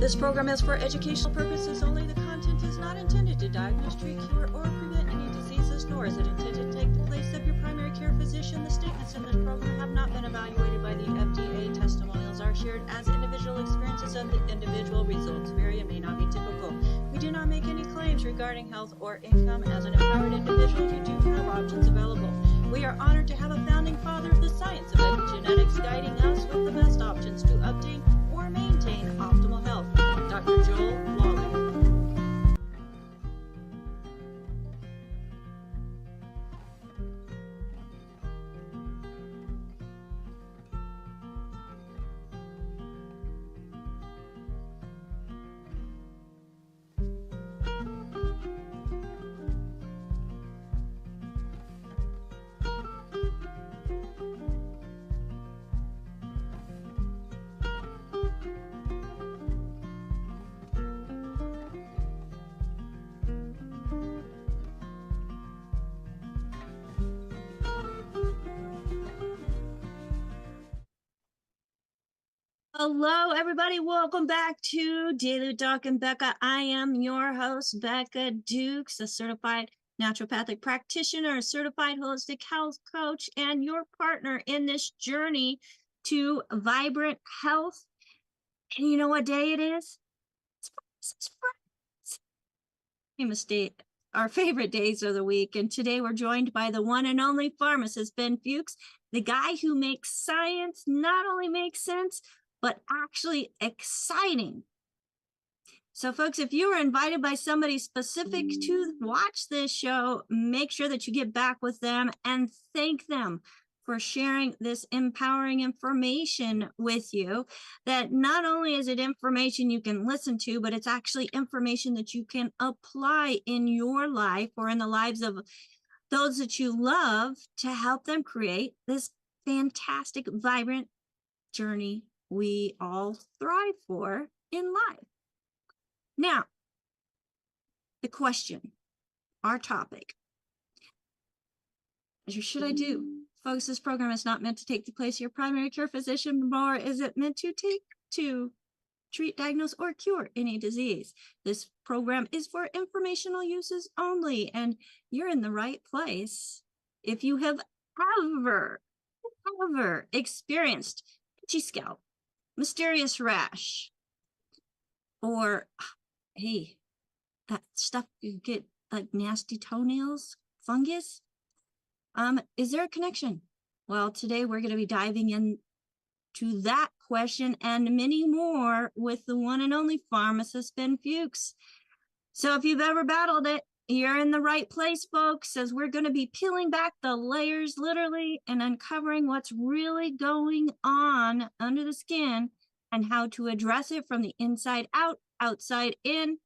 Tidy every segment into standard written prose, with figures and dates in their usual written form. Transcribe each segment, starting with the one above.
This program is for educational purposes only. The content is not intended to diagnose, treat, cure, or prevent any diseases, nor is it intended to take the place of your primary care physician. The statements in this program have not been evaluated by the FDA. Testimonials are shared as individual experiences of the individual. Results vary and may not be typical. We do not make any claims regarding health or income. As an empowered individual, you do have options available. We are honored to have a founding father of the science of epigenetics guiding us with the best options to obtain or maintain optimal health. Dr. Joel Wallach. Hello, everybody. Welcome back to Daily with Doc and Becca. I am your host, Becca Dukes, a certified naturopathic practitioner, a certified holistic health coach, and your partner in this journey to vibrant health. And you know what day it is? It's famous day, our favorite days of the week. And today we're joined by the one and only pharmacist Ben Fuchs, the guy who makes science not only make sense, but actually exciting. So folks, if you were invited by somebody specific to watch this show, make sure that you get back with them and thank them for sharing this empowering information with you. That not only is it information you can listen to, but it's actually information that you can apply in your life or in the lives of those that you love to help them create this fantastic, vibrant journey we all thrive for in life. Now, the question, our topic, what should I do? Folks, this program is not meant to take the place of your primary care physician, nor is it meant to treat, diagnose, or cure any disease. This program is for informational uses only, and you're in the right place. If you have ever experienced itchy scalp, mysterious rash, or hey, that stuff you get like nasty toenails, fungus, is there a connection? Well, today we're going to be diving into that question and many more with the one and only pharmacist Ben Fuchs. So if you've ever battled it, you're in the right place, folks, as we're going to be peeling back the layers literally and uncovering what's really going on under the skin and how to address it from the inside out, outside in.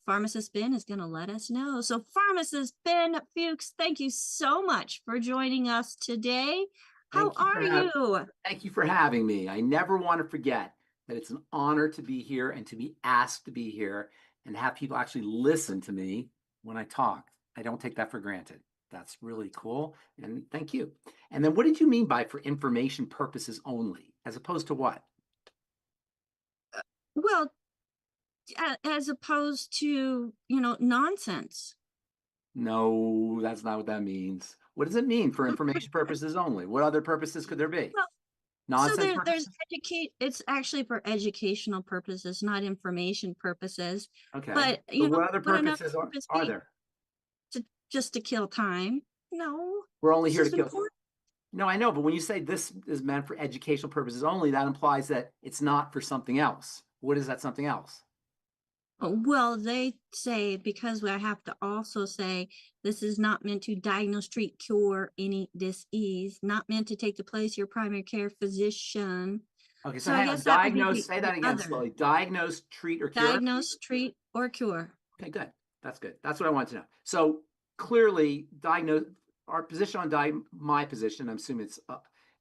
Pharmacist Ben is going to let us know. So Pharmacist Ben Fuchs, thank you so much for joining us today. How are you? Thank you for having me. I never want to forget that it's an honor to be here and to be asked to be here and have people actually listen to me when I talk. I don't take that for granted. That's really cool. And thank you. And then what did you mean by for information purposes only, as opposed to what? Well, as opposed to, nonsense. No, that's not what that means. What does it mean for information purposes only? What other purposes could there be? Well, Nonsense. So there's it's actually for educational purposes, not information purposes. Okay. But what other purposes are there? Just to kill time. No. We're only here to kill time. No, I know, but when you say this is meant for educational purposes only, that implies that it's not for something else. What is that something else? Well, they say, because I have to also say, this is not meant to diagnose, treat, cure any disease, not meant to take the place of your primary care physician. Okay, so hang on. Diagnose, say that again slowly. Diagnose, treat, or cure? Diagnose, treat, or cure. Okay, good. That's good. That's what I want to know. So clearly, diagnose, our position on my position, I'm assuming it's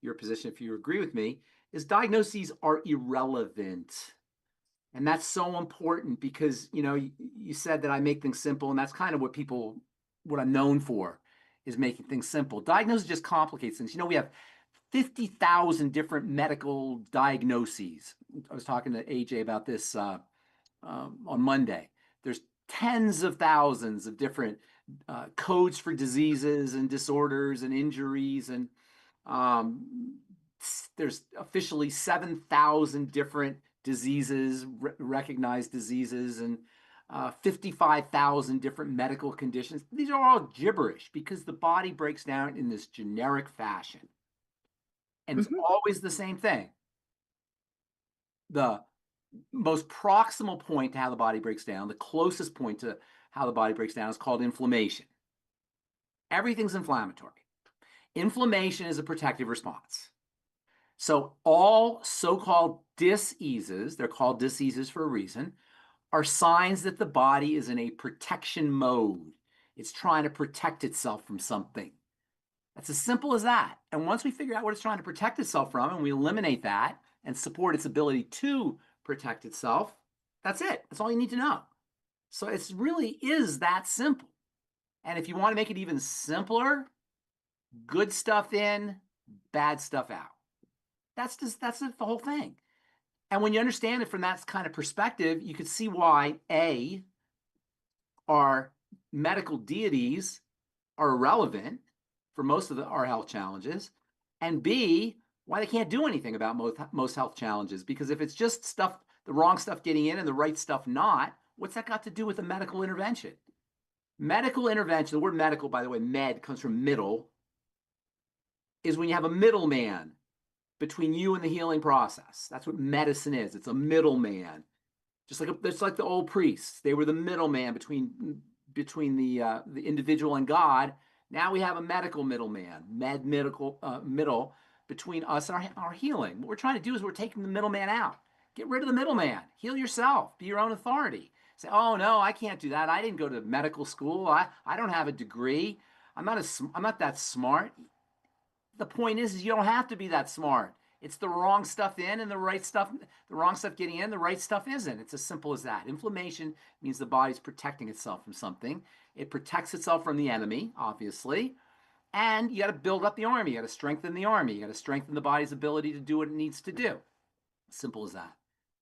your position if you agree with me, is diagnoses are irrelevant. And that's so important because, you said that I make things simple, and that's kind of what I'm known for, is making things simple. Diagnosis just complicates things. We have 50,000 different medical diagnoses. I was talking to AJ about this on Monday. There's tens of thousands of different codes for diseases and disorders and injuries, and there's officially 7,000 different diseases, recognized diseases, and 55,000 different medical conditions. These are all gibberish because the body breaks down in this generic fashion. And it's always the same thing. The most proximal point to how the body breaks down, the closest point to how the body breaks down, is called inflammation. Everything's inflammatory. Inflammation is a protective response. So all so-called diseases, they're called diseases for a reason, are signs that the body is in a protection mode. It's trying to protect itself from something. That's as simple as that. And once we figure out what it's trying to protect itself from, and we eliminate that and support its ability to protect itself, that's it. That's all you need to know. So it really is that simple. And if you want to make it even simpler, good stuff in, bad stuff out. That's the whole thing. And when you understand it from that kind of perspective, you can see why A, our medical deities are irrelevant for most of our health challenges, and B, why they can't do anything about most health challenges. Because if it's just stuff, the wrong stuff getting in and the right stuff not, what's that got to do with a medical intervention? Medical intervention, the word medical, by the way, med comes from middle, is when you have a middleman between you and the healing process. That's what medicine is. It's a middleman. Just like the old priests. They were the middleman between the individual and God. Now we have a medical middleman, middle between us and our healing. What we're trying to do is we're taking the middleman out. Get rid of the middleman. Heal yourself. Be your own authority. Say, oh no, I can't do that. I didn't go to medical school. I don't have a degree. I'm not that smart. The point is you don't have to be that smart. It's the wrong stuff in and the right stuff, the wrong stuff getting in, the right stuff isn't. It's as simple as that. Inflammation means the body's protecting itself from something. It protects itself from the enemy, obviously. And you got to build up the army. You got to strengthen the army. You got to strengthen the body's ability to do what it needs to do. Simple as that.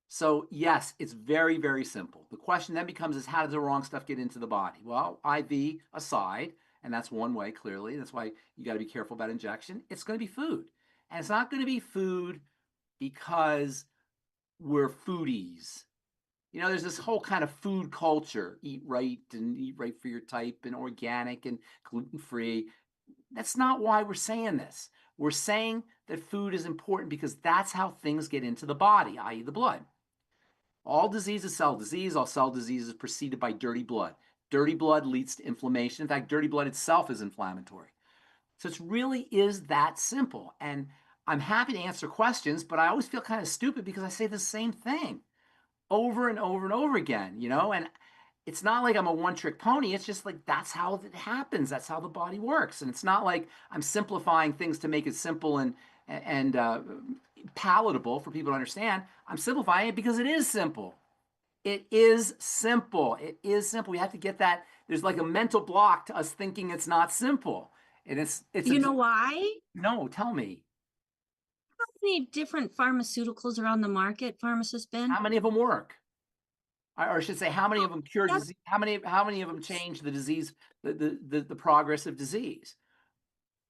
So yes, it's very, very simple. The question then becomes is how does the wrong stuff get into the body? Well, IV aside, and that's one way, clearly. That's why you got to be careful about injection. It's going to be food. And it's not going to be food because we're foodies. You know, there's this whole kind of food culture, eat right and eat right for your type and organic and gluten-free. That's not why we're saying this. We're saying that food is important because that's how things get into the body, i.e. the blood. All disease is cell disease. All cell disease is preceded by dirty blood. Dirty blood leads to inflammation. In fact, dirty blood itself is inflammatory. So it really is that simple. And I'm happy to answer questions, but I always feel kind of stupid because I say the same thing over and over and over again, you know? And it's not like I'm a one-trick pony. It's just like that's how it happens. That's how the body works. And it's not like I'm simplifying things to make it simple and palatable for people to understand. I'm simplifying it because it is simple. It is simple. It is simple. We have to get that. There's like a mental block to us thinking it's not simple. And it's You know why? No, tell me. How many different pharmaceuticals are on the market, Pharmacist Ben? How many of them work? Or I should say, how many of them cure disease? How many of them change the disease, the progress of disease?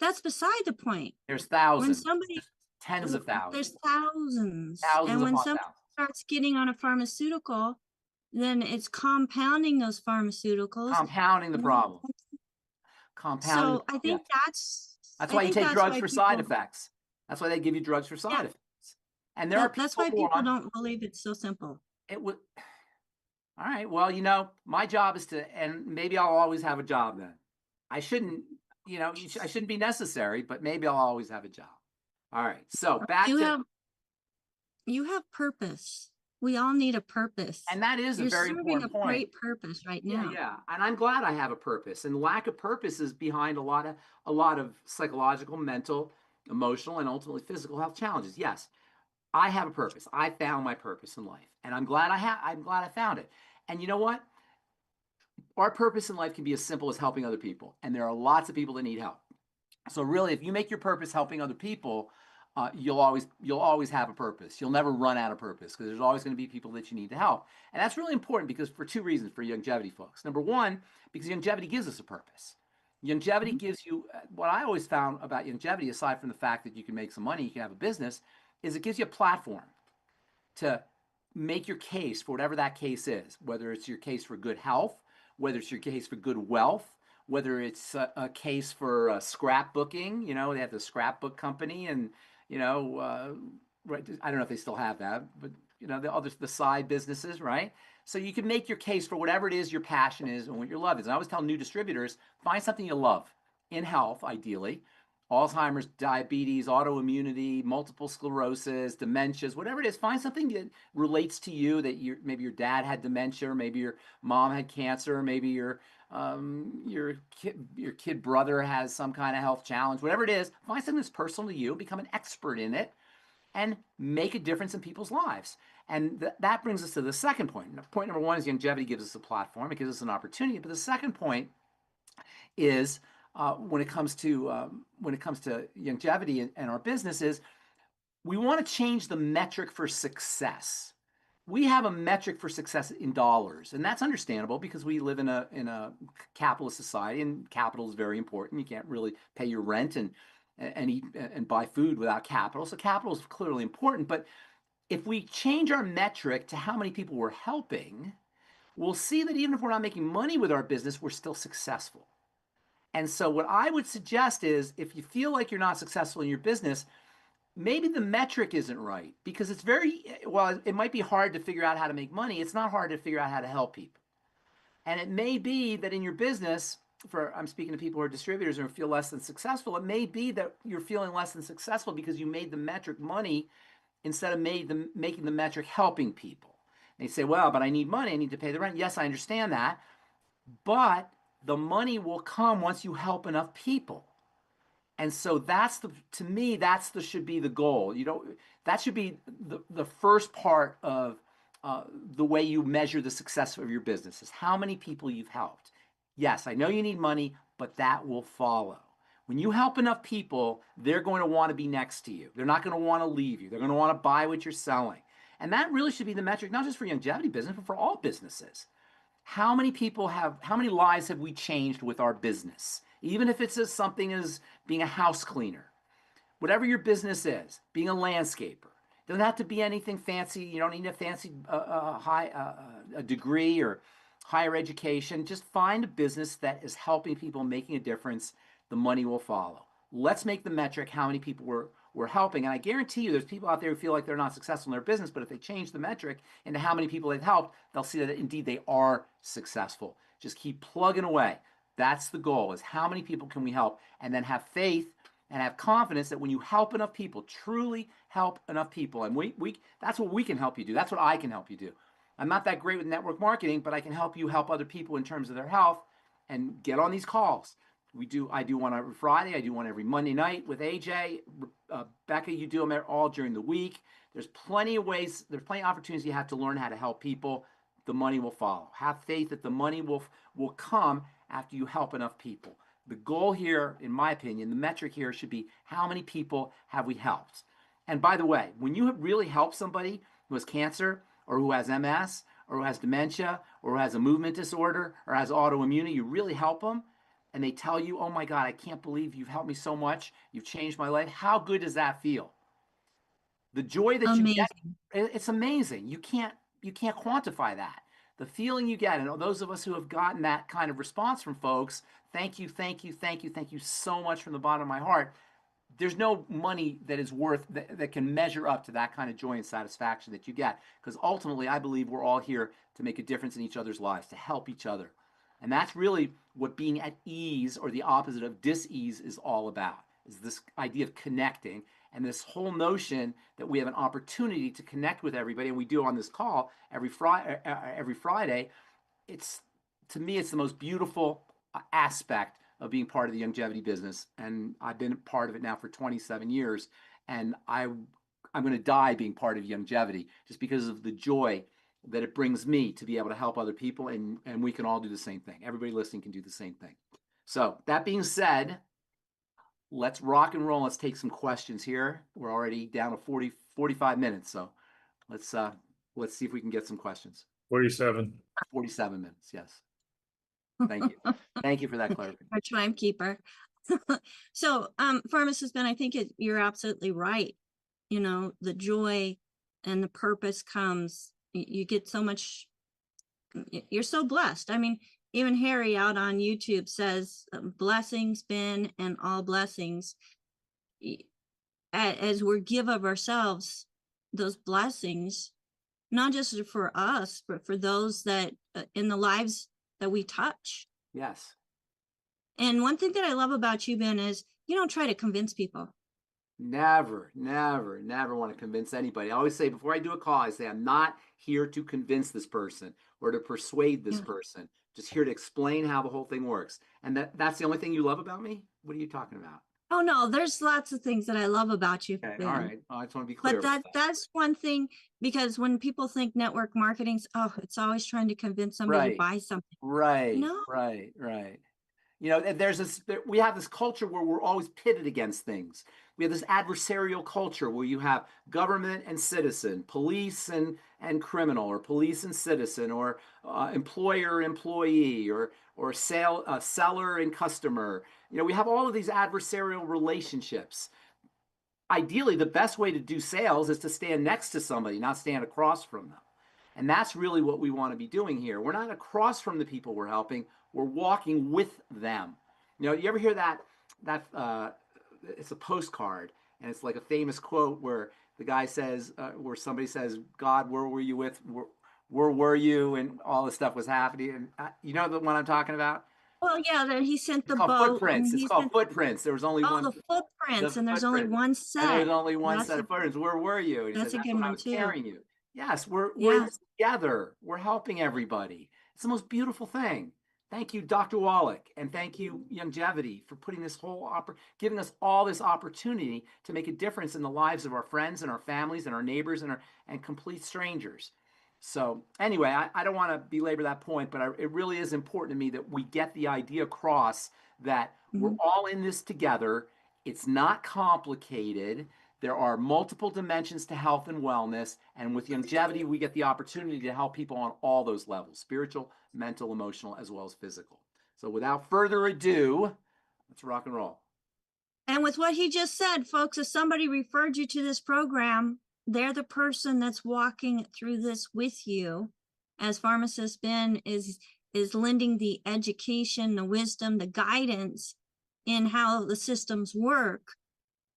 That's beside the point. There's thousands. When somebody, Tens of thousands. there's thousands. Thousands And when upon somebody thousands. starts getting on a pharmaceutical, then it's compounding those pharmaceuticals. Compounding the problem. Compounding. So I think that's why you take drugs for side effects. That's why they give you drugs for side effects. And that's why people don't believe it's so simple. It would. All right. Well, you know, my job is to, and maybe I'll always have a job then. I shouldn't, you know, I shouldn't be necessary, but maybe I'll always have a job. All right. So back to. You have purpose. We all need a purpose. And that is a very important point. You're serving a great purpose right now. Yeah. And I'm glad I have a purpose. And lack of purpose is behind a lot of psychological, mental, emotional, and ultimately physical health challenges. Yes. I have a purpose. I found my purpose in life, and I'm glad I found it. And you know what? Our purpose in life can be as simple as helping other people, and there are lots of people that need help. So really, if you make your purpose helping other people, you'll always have a purpose. You'll never run out of purpose because there's always going to be people that you need to help. And that's really important because for two reasons for longevity folks. Number one, because longevity gives us a purpose. Longevity gives you, what I always found about longevity, aside from the fact that you can make some money, you can have a business, is it gives you a platform to make your case for whatever that case is, whether it's your case for good health, whether it's your case for good wealth, whether it's a case for scrapbooking. You know, they have the scrapbook company, and you know, right, I don't know if they still have that, but you know, the side businesses, right? So you can make your case for whatever it is your passion is and what your love is. And I always tell new distributors, find something you love in health, ideally. Alzheimer's, diabetes, autoimmunity, multiple sclerosis, dementias, whatever it is, find something that relates to you, that maybe your dad had dementia, or maybe your mom had cancer, or maybe your kid brother has some kind of health challenge, whatever it is, find something that's personal to you, become an expert in it, and make a difference in people's lives. And that brings us to the second point. Point number one is longevity gives us a platform. It gives us an opportunity. But the second point is when it comes to longevity and our business is we want to change the metric for success. We have a metric for success in dollars, and that's understandable because we live in a capitalist society, and capital is very important. You can't really pay your rent and eat and buy food without capital. So capital is clearly important. But if we change our metric to how many people we're helping, we'll see that even if we're not making money with our business, we're still successful. And so what I would suggest is if you feel like you're not successful in your business, maybe the metric isn't right, because it's well, it might be hard to figure out how to make money. It's not hard to figure out how to help people. And it may be that in your business, I'm speaking to people who are distributors and feel less than successful, it may be that you're feeling less than successful because you made the metric money instead of making the metric helping people. And you say, well, but I need money. I need to pay the rent. Yes, I understand that. But the money will come once you help enough people. And so to me, should be the goal. That should be the first part of the way you measure the success of your business is how many people you've helped. Yes, I know you need money, but that will follow. When you help enough people, they're going to want to be next to you. They're not going to want to leave you. They're going to want to buy what you're selling. And that really should be the metric, not just for longevity business, but for all businesses. How many lives have we changed with our business? Even if it's something as being a house cleaner, whatever your business is, being a landscaper. It doesn't have to be anything fancy. You don't need a fancy a degree or higher education. Just find a business that is helping people, making a difference. The money will follow. Let's make the metric how many people we're helping. And I guarantee you there's people out there who feel like they're not successful in their business, but if they change the metric into how many people they've helped, they'll see that indeed they are successful. Just keep plugging away. That's the goal, is how many people can we help, and then have faith and have confidence that when you help enough people, truly help enough people, and that's what we can help you do. That's what I can help you do. I'm not that great with network marketing, but I can help you help other people in terms of their health and get on these calls. I do one every Friday. I do one every Monday night with AJ. Becca, you do them all during the week. There's plenty of ways, there's plenty of opportunities you have to learn how to help people. The money will follow. Have faith that the money will come after you help enough people. The goal here, in my opinion, the metric here should be how many people have we helped? And by the way, when you have really helped somebody who has cancer or who has MS or who has dementia or who has a movement disorder or has autoimmunity, you really help them and they tell you, oh my God, I can't believe you've helped me so much. You've changed my life. How good does that feel? The joy that you get, Amazing. it's amazing. You can't quantify that. The feeling you get, and those of us who have gotten that kind of response from folks, thank you, thank you, thank you, thank you so much from the bottom of my heart. There's no money that is worth that can measure up to that kind of joy and satisfaction that you get. Because ultimately, I believe we're all here to make a difference in each other's lives, to help each other. And that's really what being at ease, or the opposite of dis-ease, is all about, is this idea of connecting. And this whole notion that we have an opportunity to connect with everybody, and we do on this call every Friday, to me, it's the most beautiful aspect of being part of the longevity business. And I've been part of it now for 27 years. And I'm going to die being part of longevity just because of the joy that it brings me to be able to help other people. And we can all do the same thing. Everybody listening can do the same thing. So that being said, let's rock and roll. Let's take some questions here. We're already down to 45 minutes. So let's see if we can get some questions. 47. 47 minutes. Yes. Thank you. Thank you for that clarification. Our timekeeper. So, Pharmacist Ben, I think you're absolutely right. You know, the joy and the purpose comes, you get so much, you're so blessed. I mean, even Harry out on YouTube says, blessings, Ben, and all blessings. As we give of ourselves, those blessings, not just for us, but for those that in the lives that we touch. Yes. And one thing that I love about you, Ben, is you don't try to convince people. Never want to convince anybody. I always say before I do a call, I say, I'm not here to convince this person or to persuade this person. Just here to explain how the whole thing works. And that's the only thing you love about me? What are you talking about? Oh, no, there's lots of things that I love about you, Okay, Ben. all right. Well, I just want to be clear. But that's one thing, because when people think network marketing's, it's always trying to convince somebody to buy something. Right. No. Right. You know, we have this culture where we're always pitted against things. We have this adversarial culture where you have government and citizen, police and criminal, or police and citizen, or employer employee, or seller and customer. You know, we have all of these adversarial relationships. Ideally, the best way to do sales is to stand next to somebody, not stand across from them. And that's really what we want to be doing here. We're not across from the people we're helping. We're walking with them. You know, you ever hear that it's a postcard, and it's like a famous quote where the guy says, where somebody says, God, where were you where were you? And all this stuff was happening. And you know the one I'm talking about? Well, yeah, that he sent the It's called boat. footprints. It's called footprints. There was only one. The footprints, and there's only one set. And there's only one set of footprints. Where were you? And he That's says, a that's good when I one was too. carrying you. Yes, we're in this together. We're helping everybody. It's the most beautiful thing. Thank you, Dr. Wallach, and thank you, Longevity, for putting this giving us all this opportunity to make a difference in the lives of our friends and our families and our neighbors and complete strangers. So anyway, I don't want to belabor that point, but it really is important to me that we get the idea across that we're all in this together. It's not complicated. There are multiple dimensions to health and wellness. And with Longevity, we get the opportunity to help people on all those levels: spiritual, mental, emotional, as well as physical. So without further ado, let's rock and roll. And with what he just said, folks, if somebody referred you to this program, they're the person that's walking through this with you. As Pharmacist Ben is lending the education, the wisdom, the guidance in how the systems work,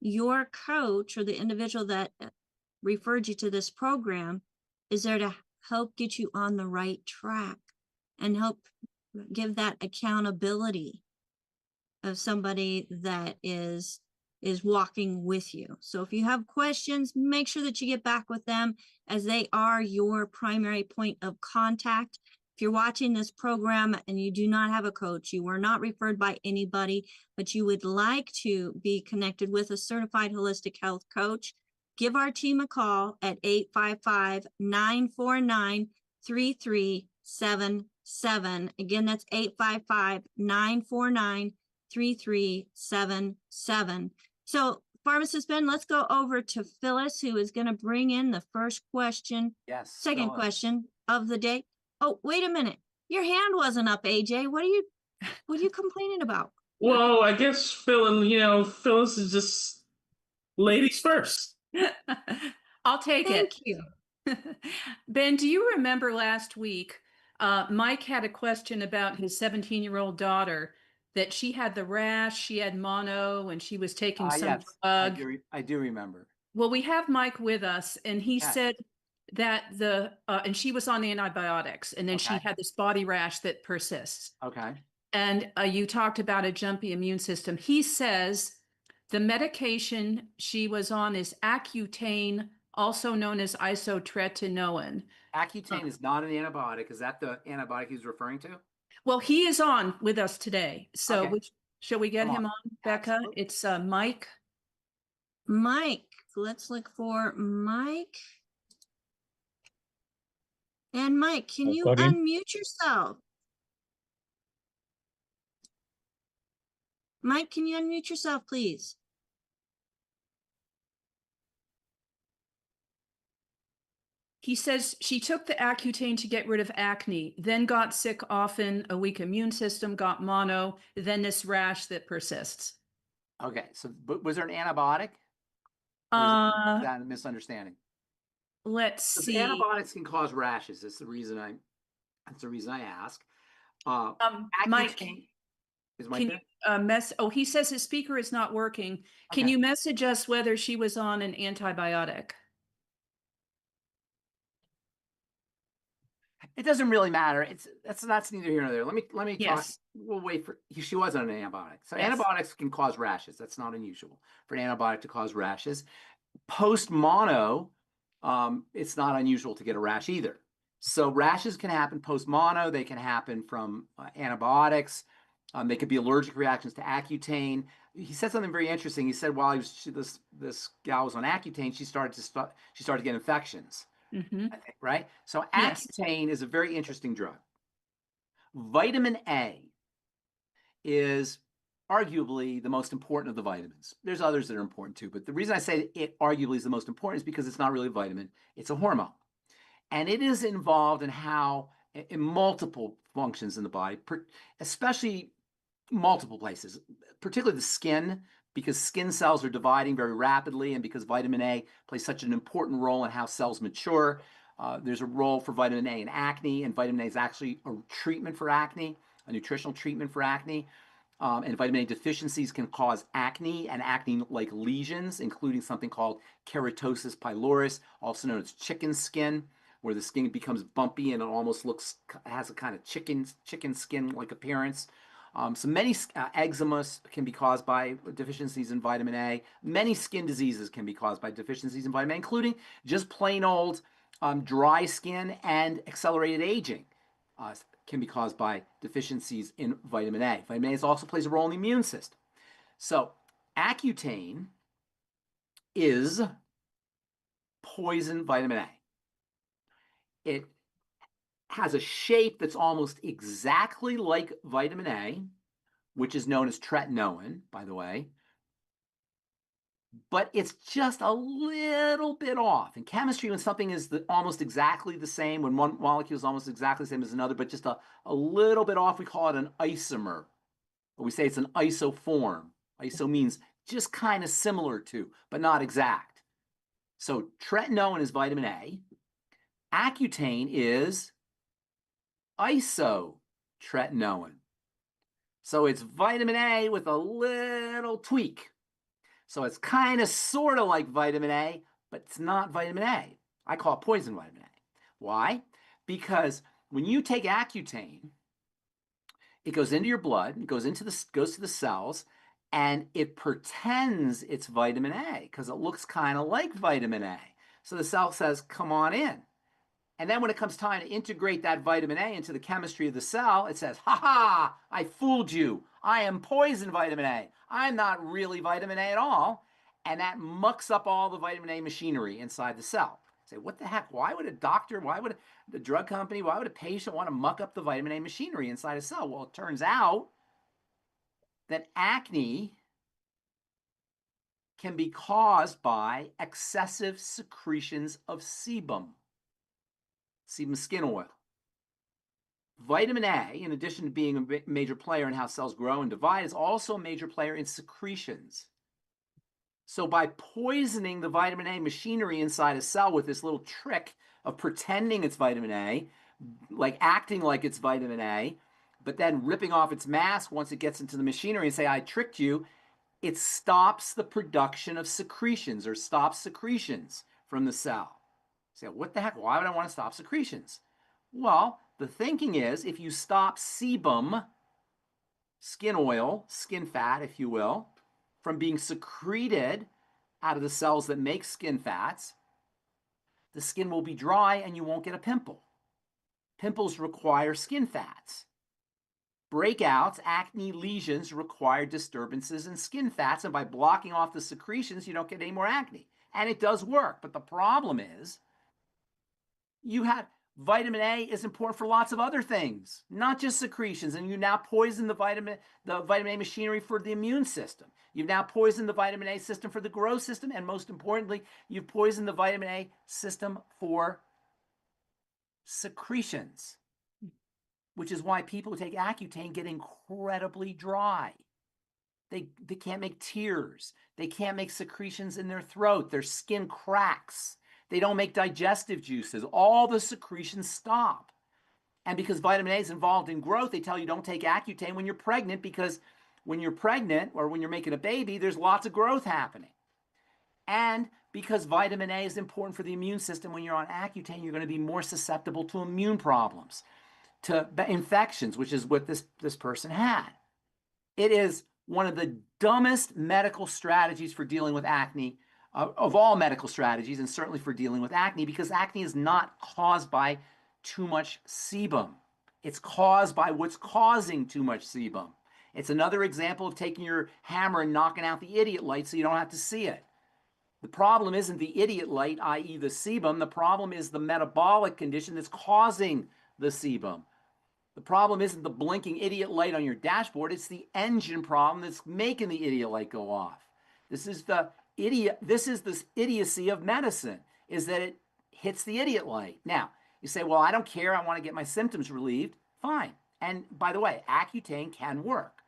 your coach or the individual that referred you to this program is there to help get you on the right track and help give that accountability of somebody that is walking with you. So if you have questions, make sure that you get back with them, as they are your primary point of contact. If you're watching this program and you do not have a coach, you were not referred by anybody, but you would like to be connected with a certified holistic health coach, give our team a call at 855-949-3377. Again, that's 855-949-3377. So, Pharmacist Ben, let's go over to Phyllis, who is going to bring in the first question. Yes. Second question of the day. Oh, wait a minute. Your hand wasn't up, AJ. What are you complaining about? Well, I guess Phyllis is just ladies first. I'll take it. Thank you. Ben, do you remember last week, Mike had a question about his 17-year-old daughter, that she had the rash, she had mono, and she was taking some Yes, drug. I do remember. Well, we have Mike with us, and he said that and she was on antibiotics, and then she had this body rash that persists. Okay. And you talked about a jumpy immune system. He says the medication she was on is Accutane, also known as isotretinoin. Accutane is not an antibiotic. Is that the antibiotic he's referring to? Well, he is on with us today. So shall we get him on, Becca? Absolutely. It's Mike. Mike, let's look for Mike. And Mike, can you unmute yourself? Mike, can you unmute yourself, please? He says she took the Accutane to get rid of acne, then got sick often, a weak immune system, got mono, then this rash that persists. Okay, so but was there an antibiotic? Or is that a misunderstanding? Let's Because see. antibiotics can cause rashes. That's the reason I ask. Mike, Accutane, is Mike can there? you oh, he says his speaker is not working. Can Okay. you message us whether she was on an antibiotic? It doesn't really matter. That's neither here nor there. Let me talk. Yes. We'll wait for she was on an antibiotic. So Yes. antibiotics can cause rashes. That's not unusual for an antibiotic to cause rashes. Post mono, it's not unusual to get a rash either. So rashes can happen post mono. They can happen from antibiotics. They could be allergic reactions to Accutane. He said something very interesting. He said while this gal was on Accutane, she started to get infections. Mm-hmm. I think, right? So Yes. Accutane is a very interesting drug. Vitamin A is arguably the most important of the vitamins. There's others that are important too, but the reason I say it arguably is the most important is because it's not really a vitamin, it's a hormone. And it is involved in multiple functions in the body, especially multiple places, particularly the skin, because skin cells are dividing very rapidly, and because vitamin A plays such an important role in how cells mature. There's a role for vitamin A in acne, and vitamin A is actually a treatment for acne, a nutritional treatment for acne. And vitamin A deficiencies can cause acne and acne-like lesions, including something called keratosis piloris, also known as chicken skin, where the skin becomes bumpy and it almost has a kind of chicken skin-like appearance. So many eczemas can be caused by deficiencies in vitamin A. Many skin diseases can be caused by deficiencies in vitamin A, including just plain old dry skin, and accelerated aging can be caused by deficiencies in vitamin A. Vitamin A also plays a role in the immune system. So Accutane is poison vitamin A. It has a shape that's almost exactly like vitamin A, which is known as tretinoin, by the way, but it's just a little bit off. In chemistry, when something is almost exactly the same, when one molecule is almost exactly the same as another, but just a little bit off, we call it an isomer. Or we say it's an isoform. Iso means just kind of similar to, but not exact. So tretinoin is vitamin A. Accutane is isotretinoin. So it's vitamin A with a little tweak. So it's kind of sort of like vitamin A, but it's not vitamin A. I call it poison vitamin A. Why? Because when you take Accutane, it goes into your blood, it goes to the cells, and it pretends it's vitamin A because it looks kind of like vitamin A. So the cell says, come on in. And then when it comes time to integrate that vitamin A into the chemistry of the cell, it says, ha ha, I fooled you. I am poison vitamin A. I'm not really vitamin A at all. And that mucks up all the vitamin A machinery inside the cell. Say, what the heck? Why would a doctor, why would the drug company, why would a patient want to muck up the vitamin A machinery inside a cell? Well, it turns out that acne can be caused by excessive secretions of sebum skin oil. Vitamin A, in addition to being a major player in how cells grow and divide, is also a major player in secretions. So by poisoning the vitamin A machinery inside a cell with this little trick of pretending it's vitamin A, like acting like it's vitamin A, but then ripping off its mask once it gets into the machinery and say, I tricked you, it stops the production of secretions or stops secretions from the cell. Say, what the heck? Why would I want to stop secretions? Well, the thinking is if you stop sebum, skin oil, skin fat, if you will, from being secreted out of the cells that make skin fats, the skin will be dry and you won't get a pimple. Pimples require skin fats. Breakouts, acne lesions require disturbances in skin fats, and by blocking off the secretions, you don't get any more acne. And it does work, but the problem is vitamin A is important for lots of other things, not just secretions. And you now poison the vitamin A machinery for the immune system. You've now poisoned the vitamin A system for the growth system. And most importantly, you've poisoned the vitamin A system for secretions, which is why people who take Accutane get incredibly dry. They can't make tears. They can't make secretions in their throat. Their skin cracks. They don't make digestive juices. All the secretions stop. And because vitamin A is involved in growth, they tell you don't take Accutane when you're pregnant, because when you're pregnant or when you're making a baby, there's lots of growth happening. And because vitamin A is important for the immune system, when you're on Accutane, you're going to be more susceptible to immune problems, to infections, which is what this person had. It is one of the dumbest medical strategies for dealing with acne, of all medical strategies, and certainly for dealing with acne, because acne is not caused by too much sebum. It's caused by what's causing too much sebum. It's another example of taking your hammer and knocking out the idiot light so you don't have to see it. The problem isn't the idiot light, i.e. the sebum. The problem is the metabolic condition that's causing the sebum. The problem isn't the blinking idiot light on your dashboard. It's the engine problem that's making the idiot light go off. This is the idiocy of medicine, is that it hits the idiot light. Now, you say, well, I don't care. I want to get my symptoms relieved. Fine. And by the way, Accutane can work.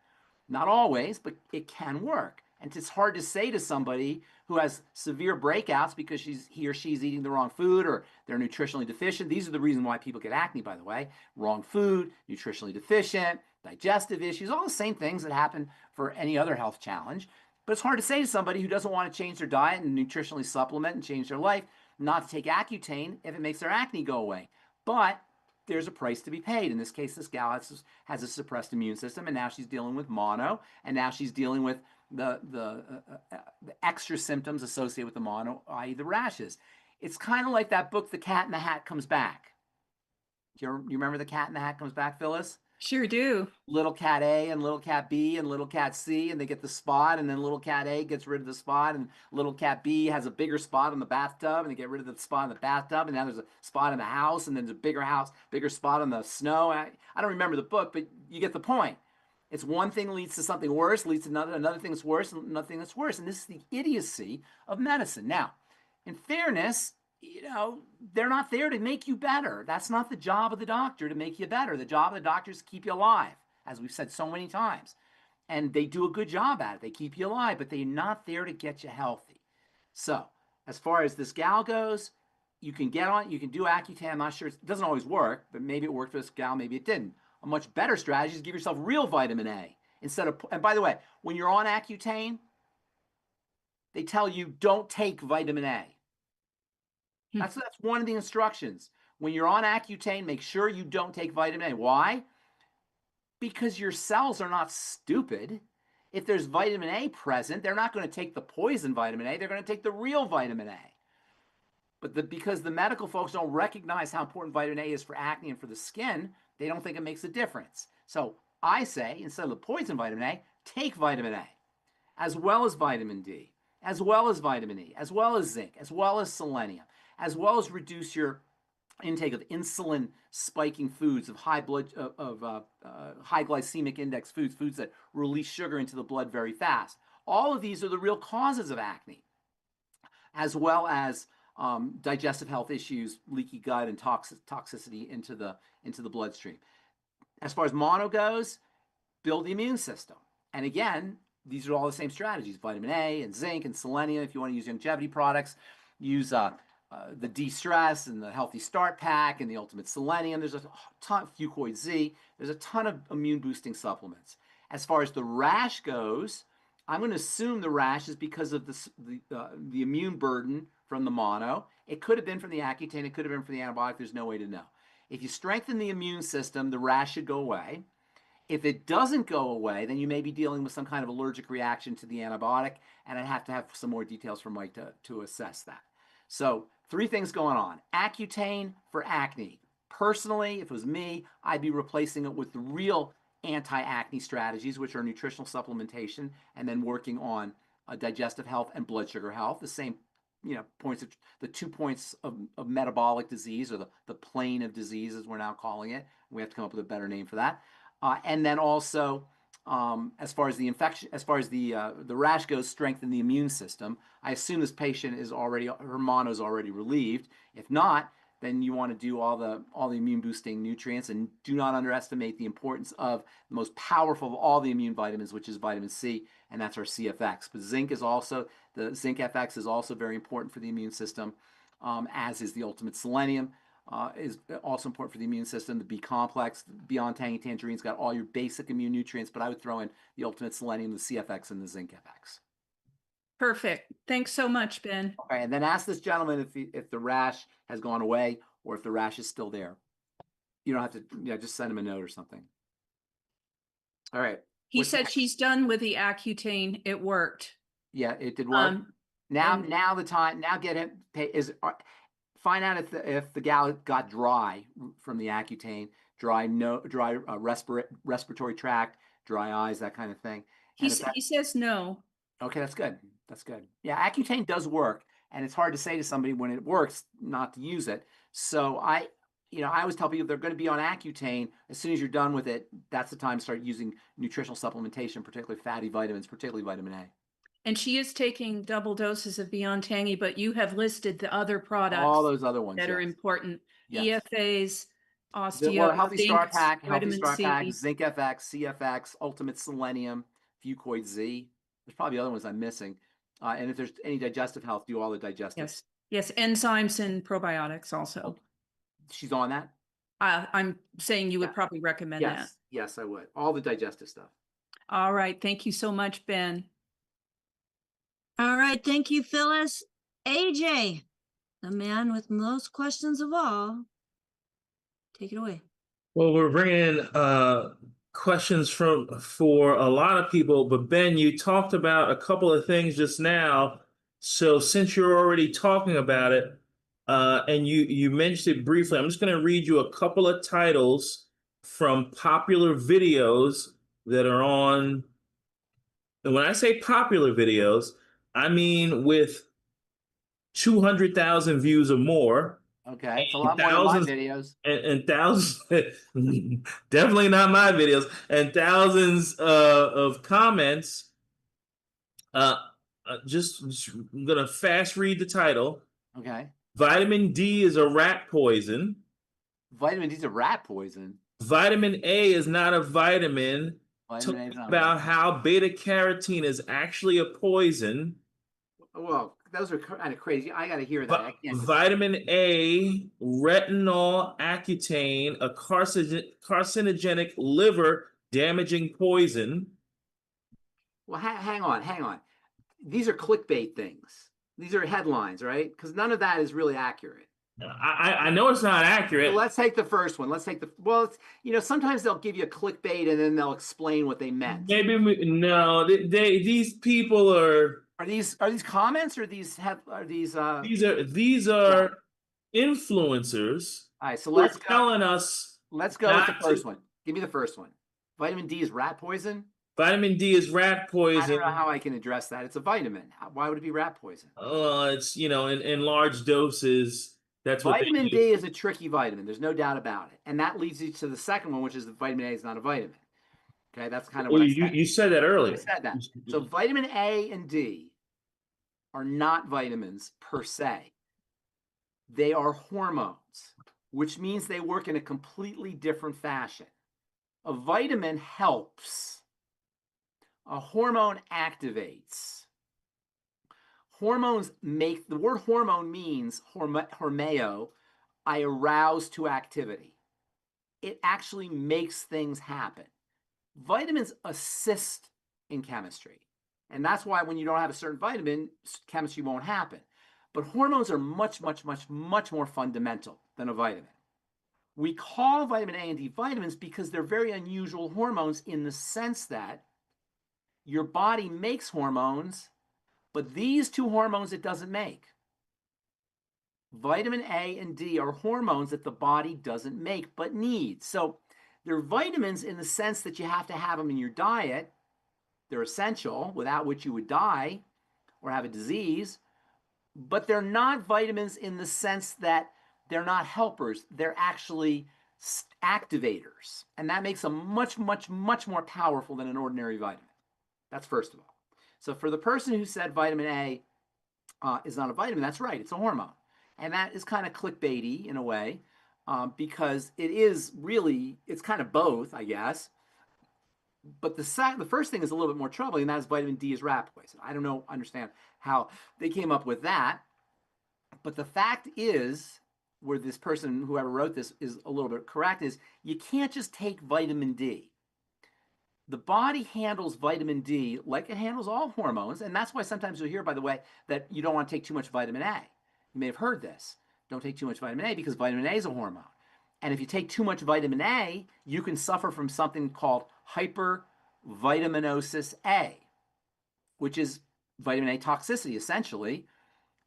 Not always, but it can work. And it's hard to say to somebody who has severe breakouts because he or she's eating the wrong food or they're nutritionally deficient. These are the reasons why people get acne, by the way. Wrong food, nutritionally deficient, digestive issues, all the same things that happen for any other health challenge. But it's hard to say to somebody who doesn't want to change their diet and nutritionally supplement and change their life not to take Accutane if it makes their acne go away. But there's a price to be paid. In this case, this gal has a suppressed immune system, and now she's dealing with mono, and now she's dealing with the extra symptoms associated with the mono, i.e. the rashes. It's kind of like that book, The Cat in the Hat Comes Back. Do you remember The Cat in the Hat Comes Back, Phyllis? Sure do. Little cat A and little cat B and little cat C, and they get the spot, and then little cat A gets rid of the spot, and little cat B has a bigger spot in the bathtub, and they get rid of the spot in the bathtub, and now there's a spot in the house, and then there's a bigger spot on the snow. I don't remember the book, but you get the point. It's one thing leads to something worse, leads to another thing that's worse, and another thing that's worse. And this is the idiocy of medicine. Now, in fairness, they're not there to make you better. That's not the job of the doctor, to make you better. The job of the doctor is to keep you alive, as we've said so many times. And they do a good job at it. They keep you alive, but they're not there to get you healthy. So, as far as this gal goes, you can do Accutane. I'm not sure. It doesn't always work, but maybe it worked for this gal, maybe it didn't. A much better strategy is give yourself real vitamin A instead of, and by the way, when you're on Accutane, they tell you don't take vitamin A. That's one of the instructions. When you're on Accutane, make sure you don't take vitamin A. Why? Because your cells are not stupid. If there's vitamin A present, they're not going to take the poison vitamin A. They're going to take the real vitamin A. But because the medical folks don't recognize how important vitamin A is for acne and for the skin, they don't think it makes a difference. So I say, instead of the poison vitamin A, take vitamin A, as well as vitamin D, as well as vitamin E, as well as zinc, as well as selenium, as well as reduce your intake of insulin spiking foods, of high glycemic index foods that release sugar into the blood very fast. All of these are the real causes of acne, as well as digestive health issues, leaky gut, and toxicity into the bloodstream. As far as mono goes, build the immune system. And again, these are all the same strategies: vitamin A and zinc and selenium. If you want to use longevity products, use the De-Stress and the Healthy Start Pack and the Ultimate Selenium. There's a ton of Fucoid Z. There's a ton of immune boosting supplements. As far as the rash goes, I'm going to assume the rash is because of the immune burden from the mono. It could have been from the Accutane. It could have been from the antibiotic. There's no way to know. If you strengthen the immune system, the rash should go away. If it doesn't go away, then you may be dealing with some kind of allergic reaction to the antibiotic, and I'd have to have some more details from Mike to assess that. So 3 things going on. Accutane for acne. Personally, if it was me, I'd be replacing it with the real anti-acne strategies, which are nutritional supplementation and then working on digestive health and blood sugar health. The same points of the 2 points of metabolic disease, or the plane of disease, as we're now calling it. We have to come up with a better name for that. And then also, as far as the infection, as far as the rash goes, strengthen the immune system. I assume this patient is already, her mono is already relieved. If not, then you want to do all the immune boosting nutrients, and do not underestimate the importance of the most powerful of all the immune vitamins, which is vitamin C, and that's our CFX. But zinc is also, the zinc FX is also very important for the immune system, as is the ultimate selenium. Is also important for the immune system. The B complex, beyond Tangy Tangerine's got all your basic immune nutrients, but I would throw in the ultimate selenium, the CFX, and the zinc FX. Perfect. Thanks so much, Ben. Okay, and then ask this gentleman if the rash has gone away or if the rash is still there. You don't have to, just send him a note or something. All right. He said she's done with the Accutane. It worked. Yeah, it did work. Now get him. Find out if the gal got dry from the Accutane, dry respiratory tract, dry eyes, that kind of thing. He says no. Okay, that's good. That's good. Yeah, Accutane does work, and it's hard to say to somebody when it works not to use it. So I always tell people if they're going to be on Accutane, as soon as you're done with it, that's the time to start using nutritional supplementation, particularly fatty vitamins, particularly vitamin A. And she is taking double doses of Beyond Tangy, but you have listed the other products, all those other ones that are important. Yes. EFAs, osteo, Healthy Star Pack, vitamin C. Zinc FX, CFX, Ultimate Selenium, Fucoid Z. There's probably other ones I'm missing. And if there's any digestive health, do all the digestive. Yes, enzymes and probiotics also. Oh, she's on that? I'm saying you would probably recommend that. Yes, I would. All the digestive stuff. All right. Thank you so much, Ben. All right. Thank you, Phyllis. AJ, the man with most questions of all. Take it away. Well, we're bringing questions for a lot of people, but Ben, you talked about a couple of things just now. So since you're already talking about it, and you mentioned it briefly, I'm just going to read you a couple of titles from popular videos that are on. And when I say popular videos, I mean with 200,000 views or more. Okay, it's a lot more than my videos. And thousands, definitely not my videos, and thousands of comments. Just I'm gonna fast read the title. Okay. Vitamin D is a rat poison. Vitamin D is a rat poison. Vitamin A is not a vitamin. Vitamin A is not about how beta carotene is actually a poison. Well, those are kind of crazy. I got to hear that. Vitamin A, retinol, Accutane, a carcinogenic liver damaging poison. Well, hang on. These are clickbait things. These are headlines, right? Because none of that is really accurate. I know it's not accurate. So let's take the first one. Sometimes they'll give you a clickbait and then they'll explain what they meant. These people are. Are these comments or these These are influencers. All right, so let's go. Telling us. Let's go with the first one. Give me the first one. Vitamin D is rat poison. Vitamin D is rat poison. I don't know how I can address that. It's a vitamin. Why would it be rat poison? It's in large doses. That's what vitamin D is a tricky vitamin. There's no doubt about it, and that leads you to the second one, which is that vitamin A is not a vitamin. Okay, that's kind of what I said. You said that earlier. I said that. So vitamin A and D are not vitamins per se. They are hormones, which means they work in a completely different fashion. A vitamin helps. A hormone activates. Hormones make, the word hormone means hormeo, I arouse to activity. It actually makes things happen. Vitamins assist in chemistry. And that's why when you don't have a certain vitamin, chemistry won't happen. But hormones are much, much, much, much more fundamental than a vitamin. We call vitamin A and D vitamins because they're very unusual hormones in the sense that your body makes hormones, but these two hormones it doesn't make. Vitamin A and D are hormones that the body doesn't make but needs. So they're vitamins in the sense that you have to have them in your diet. They're essential, without which you would die or have a disease. but they're not vitamins in the sense that they're not helpers. They're actually activators. And that makes them much, much, much more powerful than an ordinary vitamin. That's first of all. So for the person who said vitamin A is not a vitamin, that's right, it's a hormone. And that is kind of clickbaity in a way, because it is really, it's kind of both, I guess. But the first thing is a little bit more troubling, and that is vitamin D is rapid acid. I don't understand how they came up with that. But the fact is, where this person, whoever wrote this, is a little bit correct, is you can't just take vitamin D. The body handles vitamin D like it handles all hormones, and that's why sometimes you'll hear, by the way, that you don't want to take too much vitamin A. You may have heard this. Don't take too much vitamin A because vitamin A is a hormone. And if you take too much vitamin A, you can suffer from something called hypervitaminosis A, which is vitamin A toxicity, essentially.